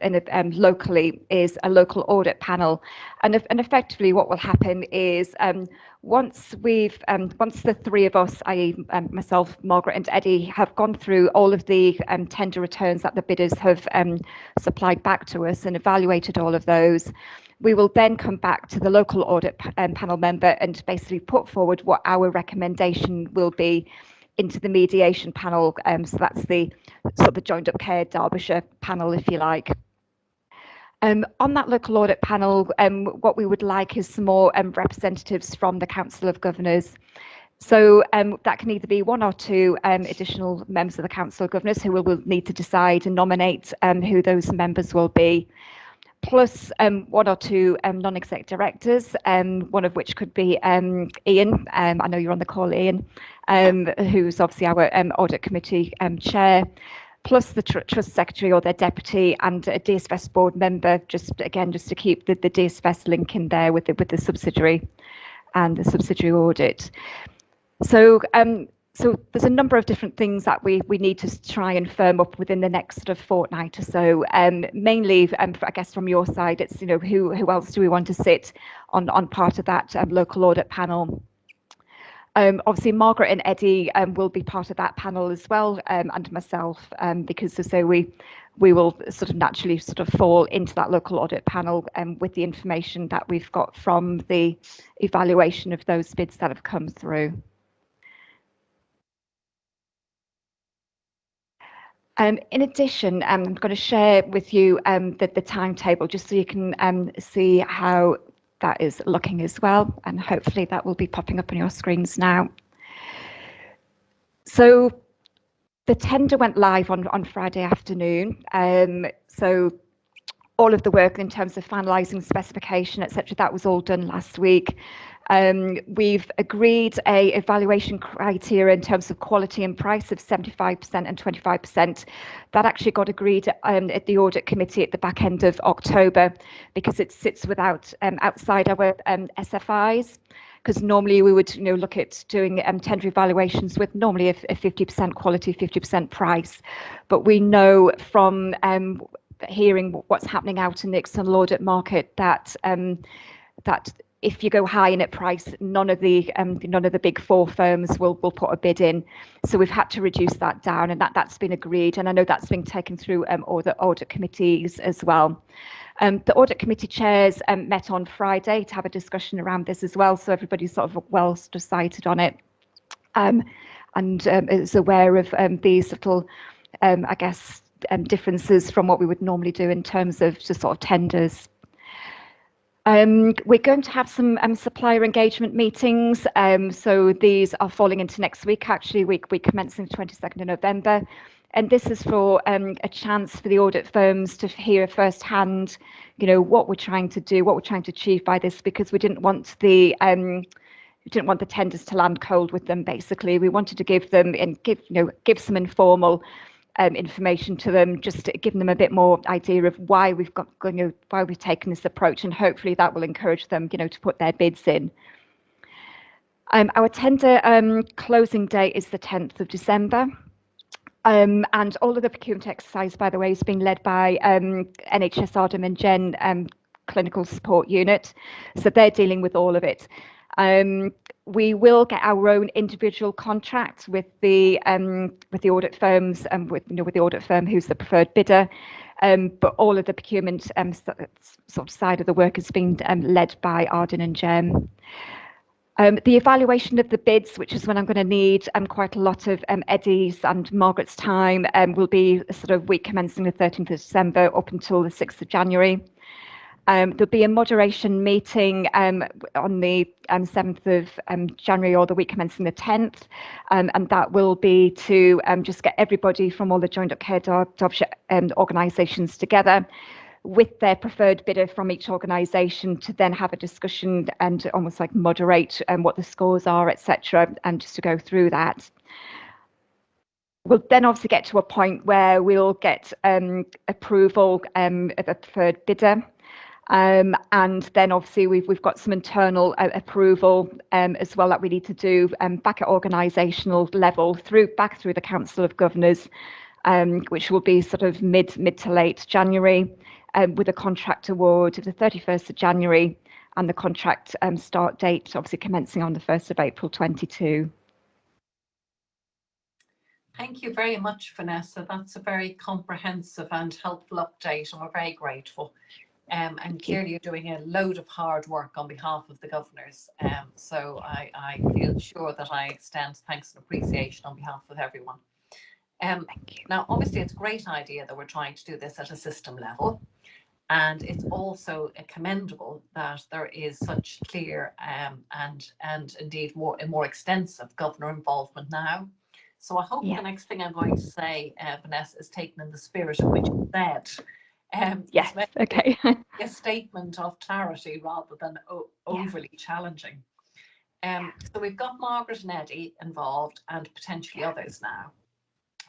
locally is a local audit panel, and effectively what will happen is once the three of us, i.e. myself, Margaret and Eddie, have gone through all of the tender returns that the bidders have supplied back to us and evaluated all of those, we will then come back to the local audit panel member and basically put forward what our recommendation will be into the mediation panel. So that's the sort of the Joined Up Care Derbyshire panel, if you like. On that local audit panel, what we would like is some more representatives from the Council of Governors. So that can either be one or two additional members of the Council of Governors who will need to decide and nominate who those members will be, plus one or two non-exec directors, one of which could be Ian. I know you're on the call, Ian, who's obviously our audit committee chair, plus the trust secretary or their deputy, and a DSFS board member, just to keep the DSFS link in there with the subsidiary and the subsidiary audit. So so there's a number of different things that we need to try and firm up within the next sort of fortnight or so. Mainly, I guess from your side, it's, you know, who else do we want to sit on part of that local audit panel. Obviously, Margaret and Eddie will be part of that panel as well, and myself, because so we will sort of naturally sort of fall into that local audit panel with the information that we've got from the evaluation of those bids that have come through. In addition, I'm going to share with you the timetable, just so you can see how that is looking as well, and hopefully that will be popping up on your screens now. So the tender went live on Friday afternoon. So all of the work in terms of finalising specification, etc., that was all done last week. We've agreed a evaluation criteria in terms of quality and price of 75% and 25%. That actually got agreed at the audit committee at the back end of October, because it sits outside our SFIs. Because normally we would, you know, look at doing tender evaluations with normally a 50% quality, 50% price. But we know from hearing what's happening out in the external audit market that that if you go high in at price, none of the big four firms will put a bid in. So we've had to reduce that down, and that's been agreed. And I know that's been taken through all the audit committees as well. The audit committee chairs met on Friday to have a discussion around this as well. So everybody's sort of well sighted on it, and is aware of these little, I guess, differences from what we would normally do in terms of just sort of tenders. We're going to have some supplier engagement meetings. So these are falling into next week, actually, week commencing the 22nd of November. And this is for a chance for the audit firms to hear firsthand, what we're trying to do, what we're trying to achieve by this, because we didn't want the tenders to land cold with them. Basically, we wanted to give them and give some informal information to them, just to give them a bit more idea of why we've taken this approach, and hopefully that will encourage them, to put their bids in. Our tender closing date is the 10th of December. And all of the procurement exercise, by the way, is being led by NHS Ardham and Gen Clinical Support Unit. So they're dealing with all of it. We will get our own individual contract with the audit firms and with the audit firm who's the preferred bidder. But all of the procurement sort of side of the work is being led by Ardham and Gen. The evaluation of the bids, which is when I'm going to need quite a lot of Eddie's and Margaret's time, will be sort of week commencing the 13th of December up until the 6th of January. There'll be a moderation meeting on the 7th of January, or the week commencing the 10th, and that will be to just get everybody from all the joined up care Derbyshire organisations together with their preferred bidder from each organisation, to then have a discussion and almost like moderate what the scores are, etc., and just to go through that. We'll then obviously get to a point where we'll get approval of a preferred bidder. And then obviously we've got some internal approval as well that we need to do back at organisational level back through the Council of Governors, which will be sort of mid to late January, with a contract award of the 31st of January, and the contract start date obviously commencing on the 1st of April 22. Thank you very much, Vanessa. That's a very comprehensive and helpful update, and we're very grateful. And clearly you're doing a load of hard work on behalf of the governors. So I feel sure that I extend thanks and appreciation on behalf of everyone. Now, obviously, it's a great idea that we're trying to do this at a system level. And it's also commendable that there is such clear and indeed more extensive governor involvement now. So I hope the next thing I'm going to say, Vanessa, is taken in the spirit of which you said. Yes, okay. A statement of clarity rather than overly challenging. So we've got Margaret and Eddie involved, and potentially others now.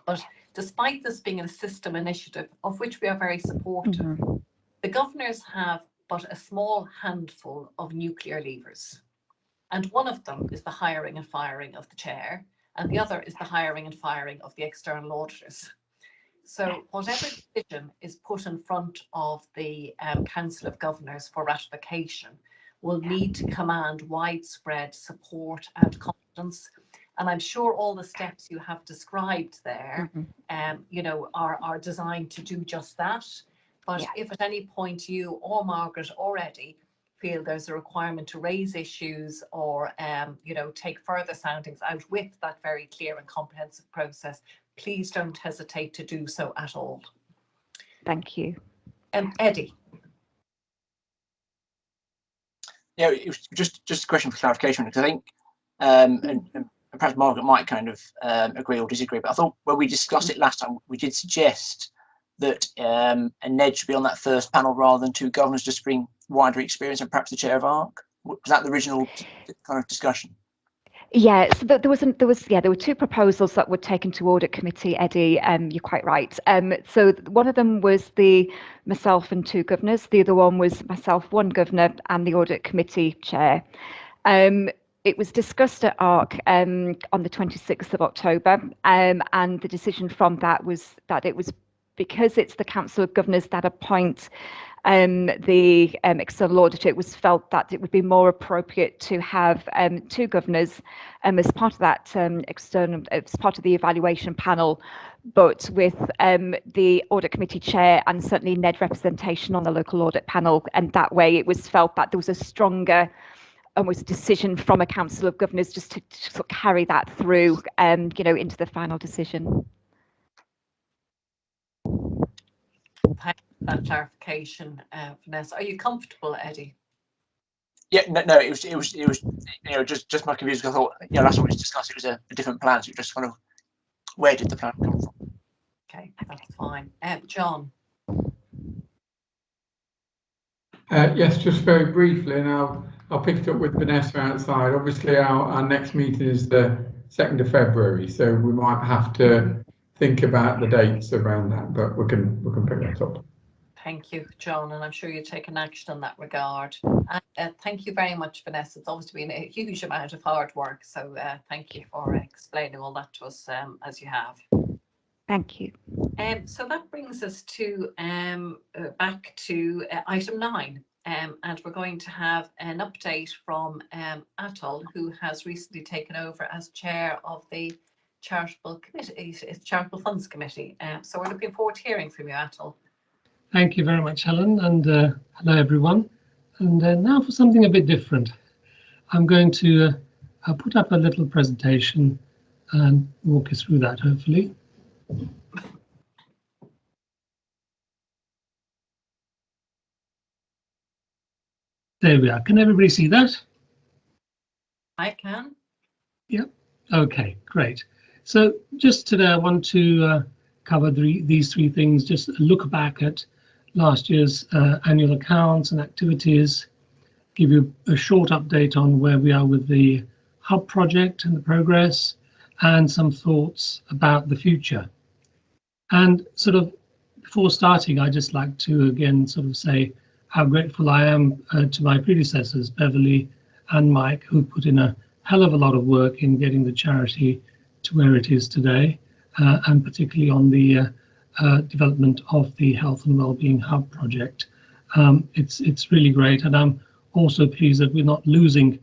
But despite this being a system initiative, of which we are very supportive, the governors have but a small handful of nuclear levers. And one of them is the hiring and firing of the chair, and the other is the hiring and firing of the external auditors. So whatever decision is put in front of the Council of Governors for ratification will need to command widespread support and confidence. And I'm sure all the steps you have described there, are designed to do just that. But if at any point you or Margaret or Eddie feel there's a requirement to raise issues or, take further soundings out with that very clear and comprehensive process, please don't hesitate to do so at all. Thank you. Eddie. Yeah, it was just a question for clarification, because I think, and perhaps Margaret might kind of agree or disagree, but I thought when we discussed it last time, we did suggest that a NED should be on that first panel rather than two governors, just to bring wider experience, and perhaps the chair of ARC. Was that the original kind of discussion? Yeah, so there were two proposals that were taken to audit committee, Eddie. You're quite right. So one of them was myself and two governors. The other one was myself, one governor, and the audit committee chair. It was discussed at ARC on the 26th of October, and the decision from that was that it was because it's the Council of Governors that appoint the external auditor, it was felt that it would be more appropriate to have two governors as part of that as part of the evaluation panel, but with the audit committee chair and certainly NED representation on the local audit panel. And that way it was felt that there was a stronger almost decision from a Council of Governors just to sort of carry that through into the final decision. Thanks for that clarification, Vanessa. Are you comfortable, Eddie? Yeah, no, it was just my confusion. I thought, last time we discussed it was a different plan, so just kind of where did the plan come from? Okay, that's fine. John. Yes, just very briefly, and I'll pick it up with Vanessa outside. Obviously, our next meeting is the 2nd of February, so we might have to think about the dates around that, but we can pick that up. Thank you, John, and I'm sure you've taken action in that regard. And thank you very much, Vanessa. It's obviously been a huge amount of hard work, so thank you for explaining all that to us as you have. Thank you. So that brings us to back to item 9, and we're going to have an update from Atul, who has recently taken over as chair of the Charitable Funds Committee. So we're looking forward to hearing from you, Atul. Thank you very much, Helen, and hello everyone. And now for something a bit different. I'm going to put up a little presentation and walk you through that, hopefully. There we are. Can everybody see that? I can. Yep. Okay, great. So just today I want to cover these 3 things, just look back at last year's annual accounts and activities, give you a short update on where we are with the Hub project and the progress, and some thoughts about the future. And sort of before starting, I'd just like to again sort of say how grateful I am to my predecessors, Beverly and Mike, who put in a hell of a lot of work in getting the charity to where it is today, and particularly on the development of the Health and Wellbeing Hub project. It's really great, and I'm also pleased that we're not losing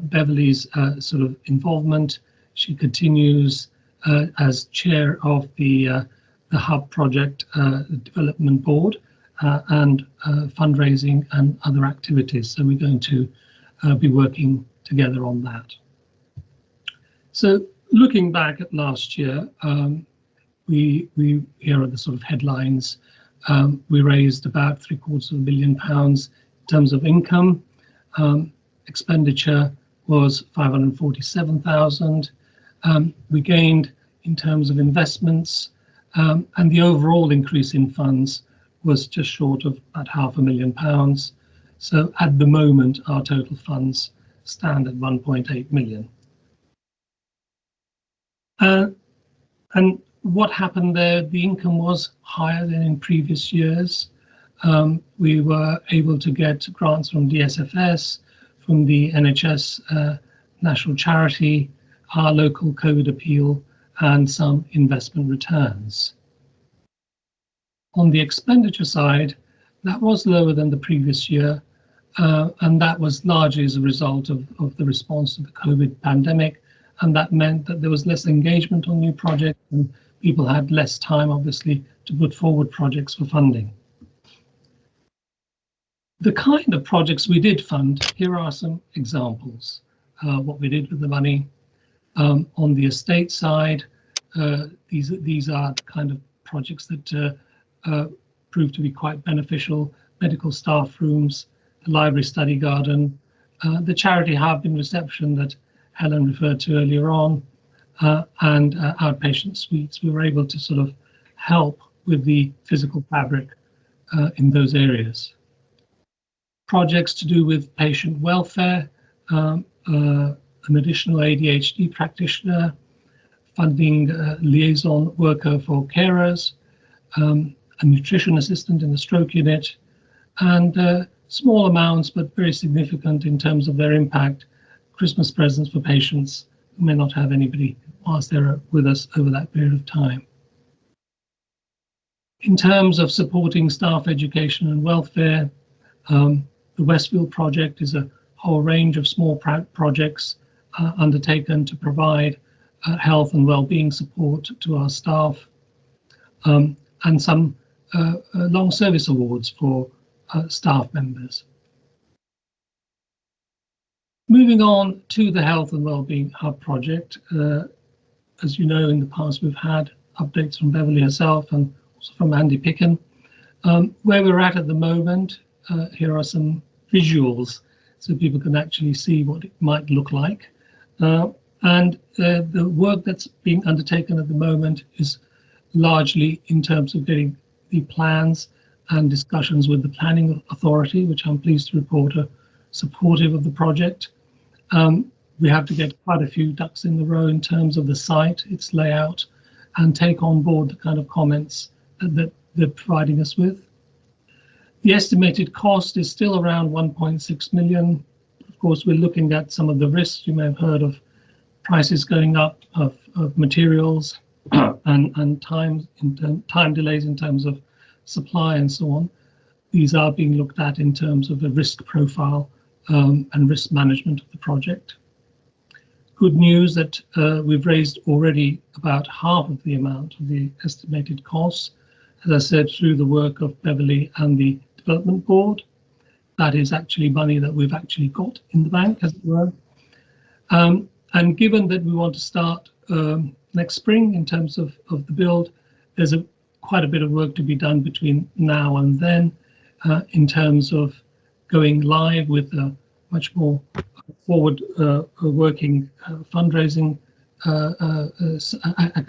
Beverly's sort of involvement. She continues as chair of the Hub project development board and fundraising and other activities. So we're going to be working together on that. So looking back at last year, we here are the sort of headlines. We raised about £750,000 in terms of income. Expenditure was 547,000. We gained in terms of investments, and the overall increase in funds was just short of about £500,000. So at the moment, our total funds stand at 1.8 million. And what happened there? The income was higher than in previous years. We were able to get grants from DSFS, from the NHS National Charity, our local COVID appeal, and some investment returns. On the expenditure side, that was lower than the previous year, and that was largely as a result of the response to the COVID pandemic, and that meant that there was less engagement on new projects and people had less time, obviously, to put forward projects for funding. The kind of projects we did fund, here are some examples. What we did with the money. On the estate side, these are the kind of projects that proved to be quite beneficial. Medical staff rooms, the library study garden, the charity hub in reception that Helen referred to earlier on, and outpatient suites. We were able to sort of help with the physical fabric in those areas. Projects to do with patient welfare, an additional ADHD practitioner, funding liaison worker for carers, a nutrition assistant in the stroke unit, and small amounts but very significant in terms of their impact, Christmas presents for patients who may not have anybody whilst they're with us over that period of time. In terms of supporting staff education and welfare, the Westfield project is a whole range of small projects undertaken to provide health and well-being support to our staff, and some long service awards for staff members. Moving on to the Health and Wellbeing Hub project, as you know, in the past we've had updates from Beverly herself and also from Andy Picken. Where we're at the moment, here are some visuals so people can actually see what it might look like. And the work that's being undertaken at the moment is largely in terms of getting the plans and discussions with the planning authority, which I'm pleased to report are supportive of the project. We have to get quite a few ducks in the row in terms of the site, its layout, and take on board the kind of comments that they're providing us with. The estimated cost is still around 1.6 million. Of course, we're looking at some of the risks. You may have heard of prices going up of materials and time delays in terms of supply and so on. These are being looked at in terms of the risk profile and risk management of the project. Good news that we've raised already about half of the amount of the estimated costs, as I said, through the work of Beverly and the Development Board. That is actually money that we've actually got in the bank, as it were. And given that we want to start next spring in terms of the build, there's quite a bit of work to be done between now and then in terms of going live with a much more forward working fundraising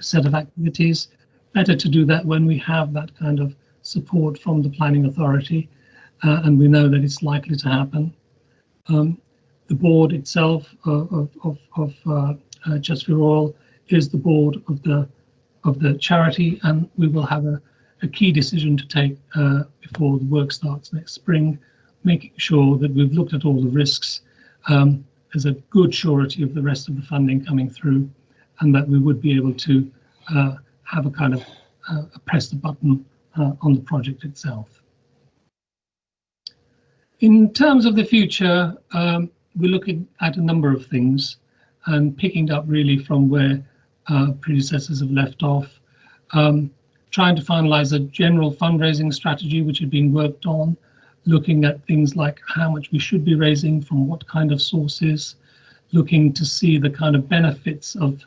set of activities. Better to do that when we have that kind of support from the planning authority, and we know that it's likely to happen. The board itself of Chesterfield Royal is the board of the charity, and we will have a key decision to take before the work starts next spring, making sure that we've looked at all the risks. There's a good surety of the rest of the funding coming through, and that we would be able to have a kind of press the button on the project itself. In terms of the future, we're looking at a number of things and picking up really from where predecessors have left off, trying to finalize a general fundraising strategy which had been worked on, looking at things like how much we should be raising from what kind of sources, looking to see the kind of benefits of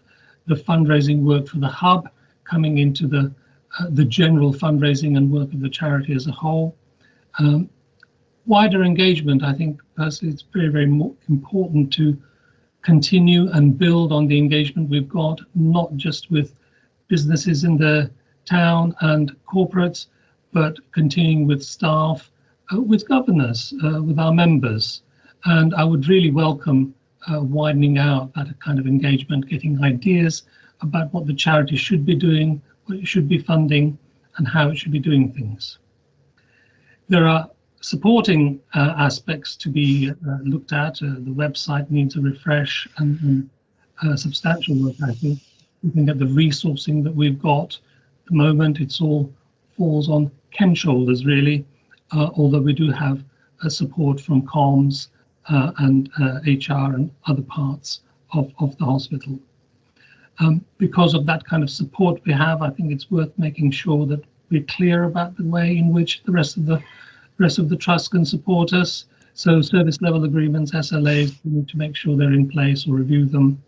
the fundraising work for the hub coming into the general fundraising and work of the charity as a whole. Wider engagement, I think personally it's very, very important to continue and build on the engagement we've got, not just with businesses in the town and corporates, but continuing with staff, with governors, with our members. And I would really welcome widening out that kind of engagement, getting ideas about what the charity should be doing, what it should be funding, and how it should be doing things. There are supporting aspects to be looked at. The website needs a refresh and substantial work, I think. Looking at the resourcing that we've got at the moment, it's all falls on Ken's shoulders, really, although we do have support from comms and HR and other parts of the hospital. Because of that kind of support we have, I think it's worth making sure that we're clear about the way in which the rest of the trust can support us. So service level agreements, SLAs, we need to make sure they're in place or review them.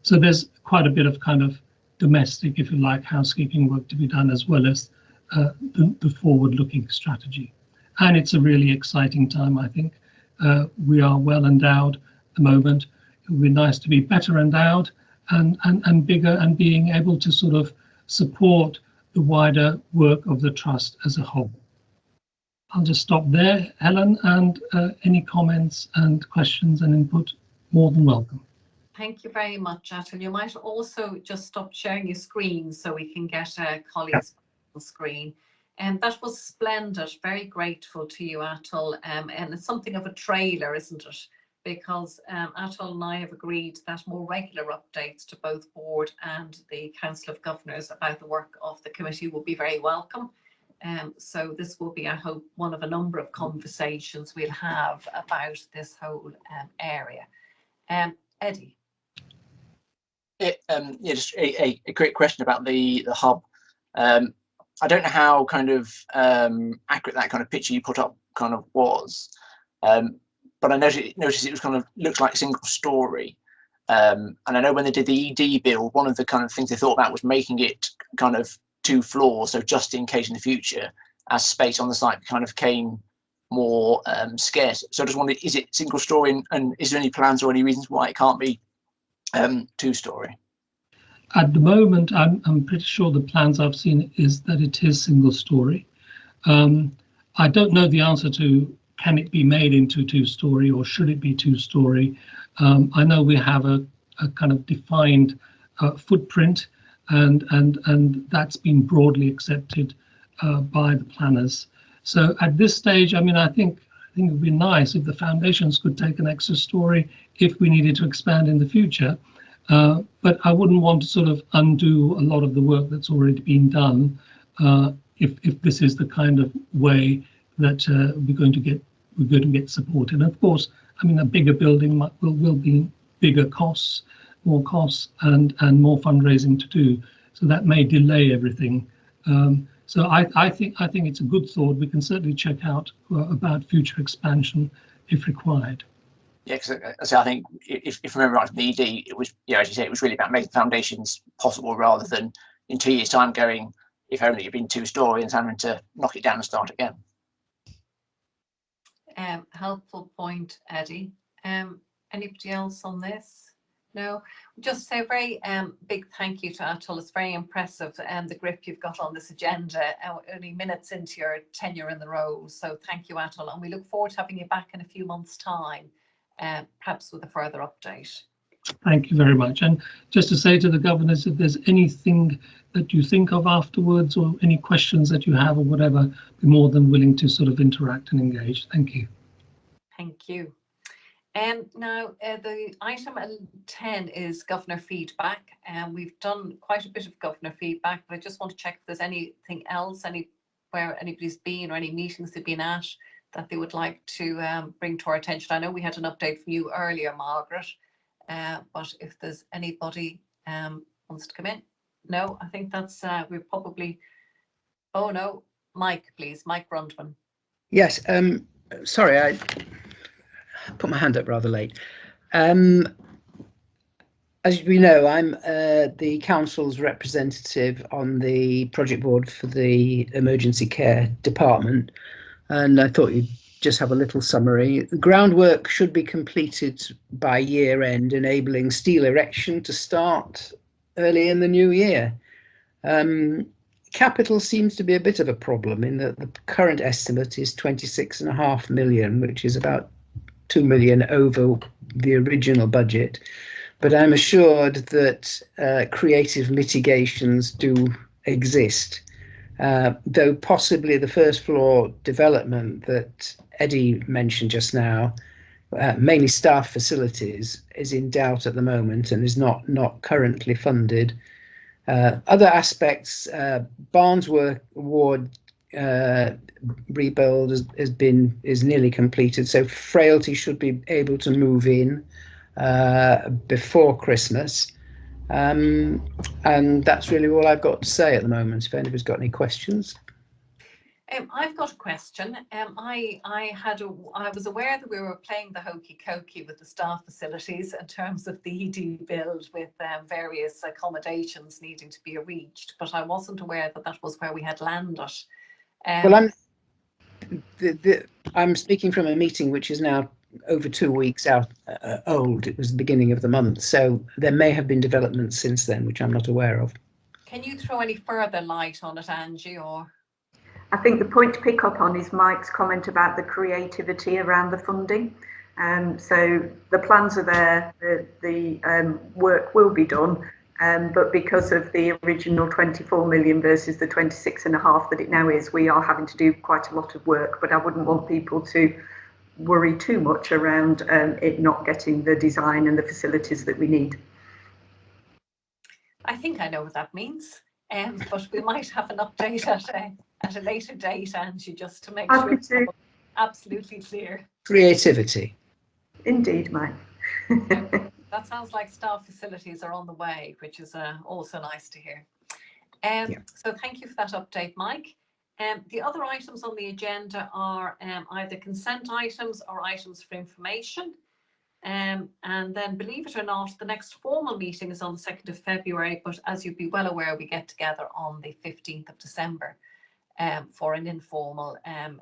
So there's quite a bit of kind of domestic, if you like, housekeeping work to be done, as well as the forward-looking strategy. And it's a really exciting time, I think. We are well endowed at the moment. It would be nice to be better endowed and bigger, and being able to sort of support the wider work of the trust as a whole. I'll just stop there, Helen, and any comments and questions and input, more than welcome. Thank you very much, Atul. You might also just stop sharing your screen so we can get colleagues on the screen. And that was splendid. Very grateful to you, Atul. And it's something of a trailer, isn't it? Because Atul and I have agreed that more regular updates to both board and the Council of Governors about the work of the committee will be very welcome. So this will be, I hope, one of a number of conversations we'll have about this whole area. Eddie. Yeah, just a quick question about the hub. I don't know how kind of accurate that kind of picture you put up kind of was, but I noticed it was kind of looked like a single story. And I know when they did the ED build, one of the kind of things they thought about was making it kind of 2 floors, so just in case in the future, as space on the site kind of came more scarce. So I just wondered, is it single story, and is there any plans or any reasons why it can't be 2-story? At the moment, I'm pretty sure the plans I've seen is that it is single story. I don't know the answer to can it be made into 2-story or should it be 2-story. I know we have a kind of defined footprint, and that's been broadly accepted by the planners. So at this stage, I mean, I think it would be nice if the foundations could take an extra story if we needed to expand in the future. But I wouldn't want to sort of undo a lot of the work that's already been done if this is the kind of way that we're going to get supported. And of course, I mean, a bigger building will be bigger costs, more costs, and more fundraising to do. So that may delay everything. So I think it's a good thought. We can certainly check out about future expansion if required. Yeah, because I think if I remember right from the ED, it was, as you say, it was really about making foundations possible rather than in 2 years' time going, if only it'd been 2-story and having to knock it down and start again. Helpful point, Eddie. Anybody else on this? No, just say a very big thank you to Atul. It's very impressive the grip you've got on this agenda, only minutes into your tenure in the role. So thank you, Atul, and we look forward to having you back in a few months' time, perhaps with a further update. Thank you very much. And just to say to the governors, if there's anything that you think of afterwards or any questions that you have or whatever, be more than willing to sort of interact and engage. Thank you. Thank you. Now, the item 10 is governor feedback, and we've done quite a bit of governor feedback, but I just want to check if there's anything else, where anybody's been or any meetings they've been at that they would like to bring to our attention. I know we had an update from you earlier, Margaret, but if there's anybody wants to come in. No, I think that's, we're probably, oh no, Mike, please, Mike Brundman. Yes, sorry, I put my hand up rather late. As we know, I'm the council's representative on the project board for the emergency care department, and I thought you'd just have a little summary. The groundwork should be completed by year end, enabling steel erection to start early in the new year. Capital seems to be a bit of a problem in that the current estimate is 26.5 million, which is about 2 million over the original budget. But I'm assured that creative mitigations do exist, though possibly the first floor development that Eddie mentioned just now, mainly staff facilities, is in doubt at the moment and is not currently funded. Other aspects, Barnes Ward rebuild is nearly completed, so Frailty should be able to move in before Christmas, and that's really all I've got to say at the moment. If anybody's got any questions. I've got a question. I was aware that we were playing the hokey cokey with the staff facilities in terms of the ED build with various accommodations needing to be reached, but I wasn't aware that that was where we had landed. Well, I'm speaking from a meeting which is now over 2 weeks old. It was the beginning of the month, so there may have been developments since then which I'm not aware of. Can you throw any further light on it, Angie? Or I think the point to pick up on is Mike's comment about the creativity around the funding. So the plans are there, the work will be done, but because of the original 24 million versus the 26.5 that it now is, we are having to do quite a lot of work. But I wouldn't want people to worry too much around it not getting the design and the facilities that we need. I think I know what that means, but we might have an update at a later date, Angie, just to make sure it's absolutely clear. Creativity. Indeed, Mike. That sounds like staff facilities are on the way, which is also nice to hear. So thank you for that update, Mike. The other items on the agenda are either consent items or items for information. And then, believe it or not, the next formal meeting is on the 2nd of February, but as you'd be well aware, we get together on the 15th of December. for an informal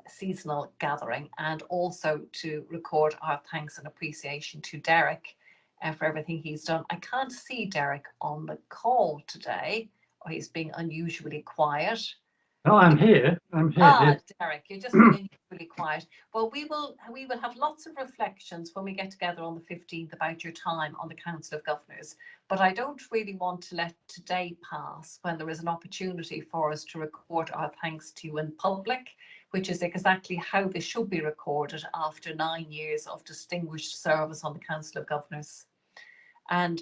seasonal gathering, and also to record our thanks and appreciation to Derek for everything he's done. I can't see Derek on the call today, or he's being unusually quiet. Oh, I'm here. I'm here. Ah, Derek, you're just being unusually quiet. Well, we will have lots of reflections when we get together on the 15th about your time on the Council of Governors. But I don't really want to let today pass when there is an opportunity for us to record our thanks to you in public, which is exactly how they should be recorded after 9 years of distinguished service on the Council of Governors. And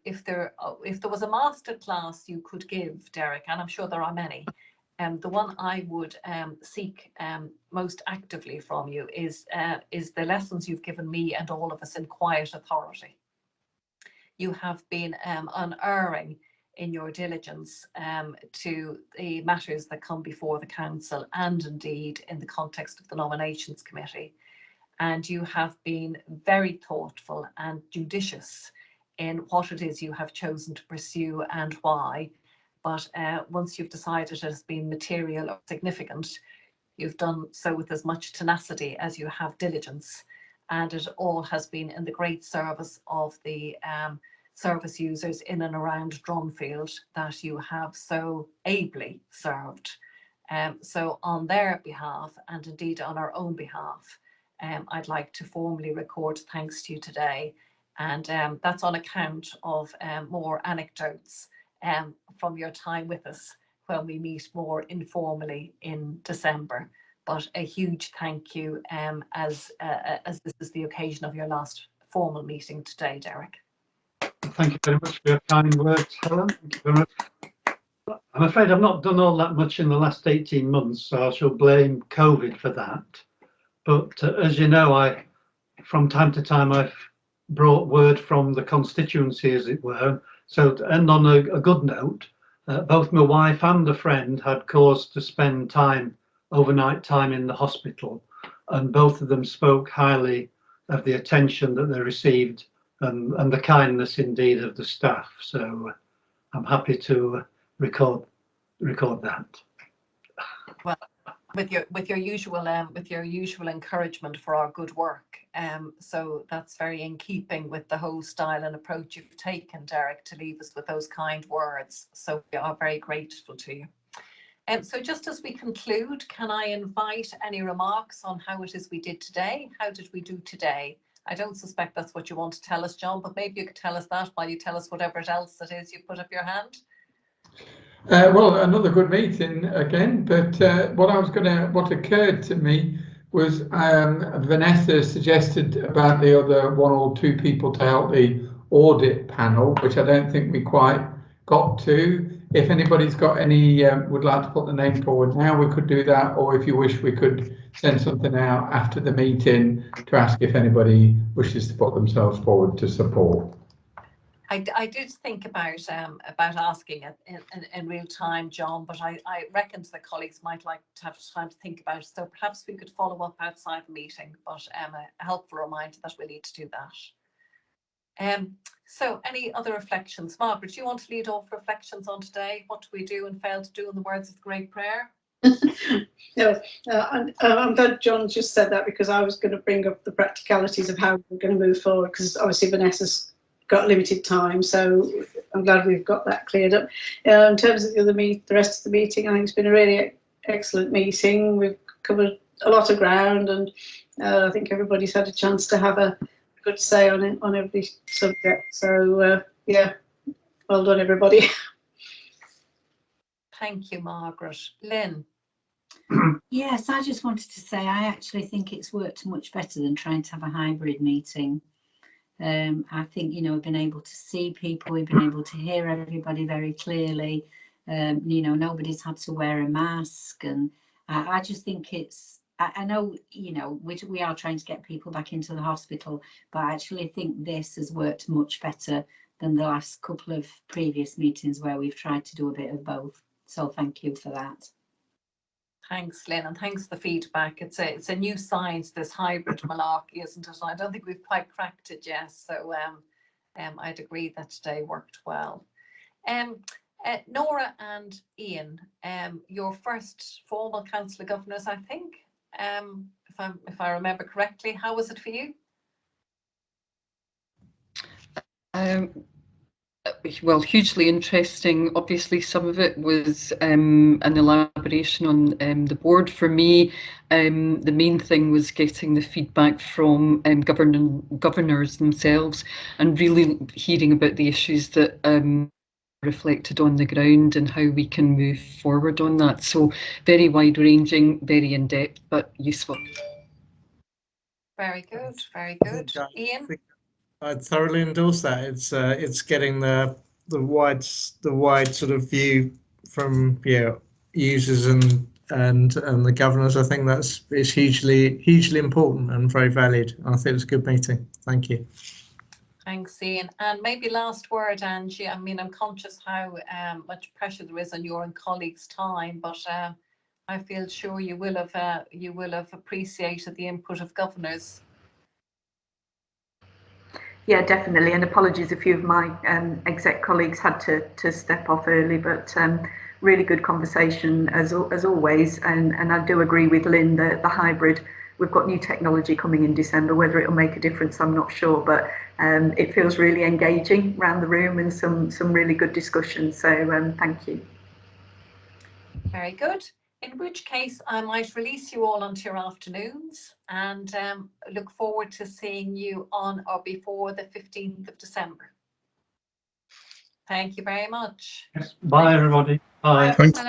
if there was a masterclass you could give, Derek, and I'm sure there are many, the one I would seek most actively from you is the lessons you've given me and all of us in quiet authority. You have been unerring in your diligence to the matters that come before the Council, and indeed in the context of the Nominations Committee. And you have been very thoughtful and judicious in what it is you have chosen to pursue and why. But once you've decided it has been material or significant, you've done so with as much tenacity as you have diligence. And it all has been in the great service of the service users in and around Drumfield that you have so ably served. So on their behalf, and indeed on our own behalf, I'd like to formally record thanks to you today. And that's on account of more anecdotes from your time with us when we meet more informally in December. But a huge thank you as this is the occasion of your last formal meeting today, Derek. Thank you very much for your kind words, Helen. Thank you very much. I'm afraid I've not done all that much in the last 18 months, so I shall blame COVID for that. But as you know, from time to time, I've brought word from the constituency, as it were. So to end on a good note, both my wife and a friend had cause to spend overnight time in the hospital, and both of them spoke highly of the attention that they received and the kindness indeed of the staff. So I'm happy to record that. Well, with your usual encouragement for our good work. So that's very in keeping with the whole style and approach you've taken, Derek, to leave us with those kind words. So we are very grateful to you. So just as we conclude, can I invite any remarks on how it is we did today? How did we do today? I don't suspect that's what you want to tell us, John, but maybe you could tell us that while you tell us whatever else it is you put up your hand. Well, another good meeting again, but what occurred to me was Vanessa suggested about the other 1 or 2 people to help the audit panel, which I don't think we quite got to. If anybody's got any, would like to put the name forward now, we could do that, or if you wish, we could send something out after the meeting to ask if anybody wishes to put themselves forward to support. I did think about asking it in real time, John, but I reckon the colleagues might like to have time to think about it. So perhaps we could follow up outside the meeting, but a helpful reminder that we need to do that. So any other reflections? Margaret, do you want to lead off reflections on today? What do we do and fail to do in the words of the great prayer? No, I'm glad John just said that, because I was going to bring up the practicalities of how we're going to move forward, because obviously Vanessa's got limited time, so I'm glad we've got that cleared up. In terms of the rest of the meeting, I think it's been a really excellent meeting. We've covered a lot of ground, and I think everybody's had a chance to have a good say on every subject. So yeah, well done, everybody. Thank you, Margaret. Lynn. Yes, I just wanted to say I actually think it's worked much better than trying to have a hybrid meeting. I think, we've been able to see people, we've been able to hear everybody very clearly. Nobody's had to wear a mask, and I just think I know, we are trying to get people back into the hospital, but I actually think this has worked much better than the last couple of previous meetings where we've tried to do a bit of both. So thank you for that. Thanks, Lynn, and thanks for the feedback. It's a new science, this hybrid malarkey, isn't it? I don't think we've quite cracked it yet. So I'd agree that today worked well. Nora and Ian, your first formal Council of Governors, I think, if I remember correctly. How was it for you? Well, hugely interesting. Obviously, some of it was an elaboration on the board. For me, the main thing was getting the feedback from governors themselves and really hearing about the issues that reflected on the ground and how we can move forward on that. So very wide-ranging, very in-depth, but useful. Very good, very good. Ian? I'd thoroughly endorse that. It's getting the wide sort of view from users and the governors. I think it's hugely important and very valued. I think it was a good meeting. Thank you. Thanks, Ian. And maybe last word, Angie. I mean, I'm conscious how much pressure there is on your and colleagues' time, but I feel sure you will have appreciated the input of governors. Yeah, definitely, and apologies, a few of my exec colleagues had to step off early, but really good conversation as always, and I do agree with Lynn that the hybrid, we've got new technology coming in December. Whether it'll make a difference, I'm not sure, but it feels really engaging around the room and some really good discussions, so thank you. Very good. In which case I might release you all onto your afternoons and look forward to seeing you on or before the 15th of December. Thank you very much. Yes. Bye, everybody. Bye. Thanks.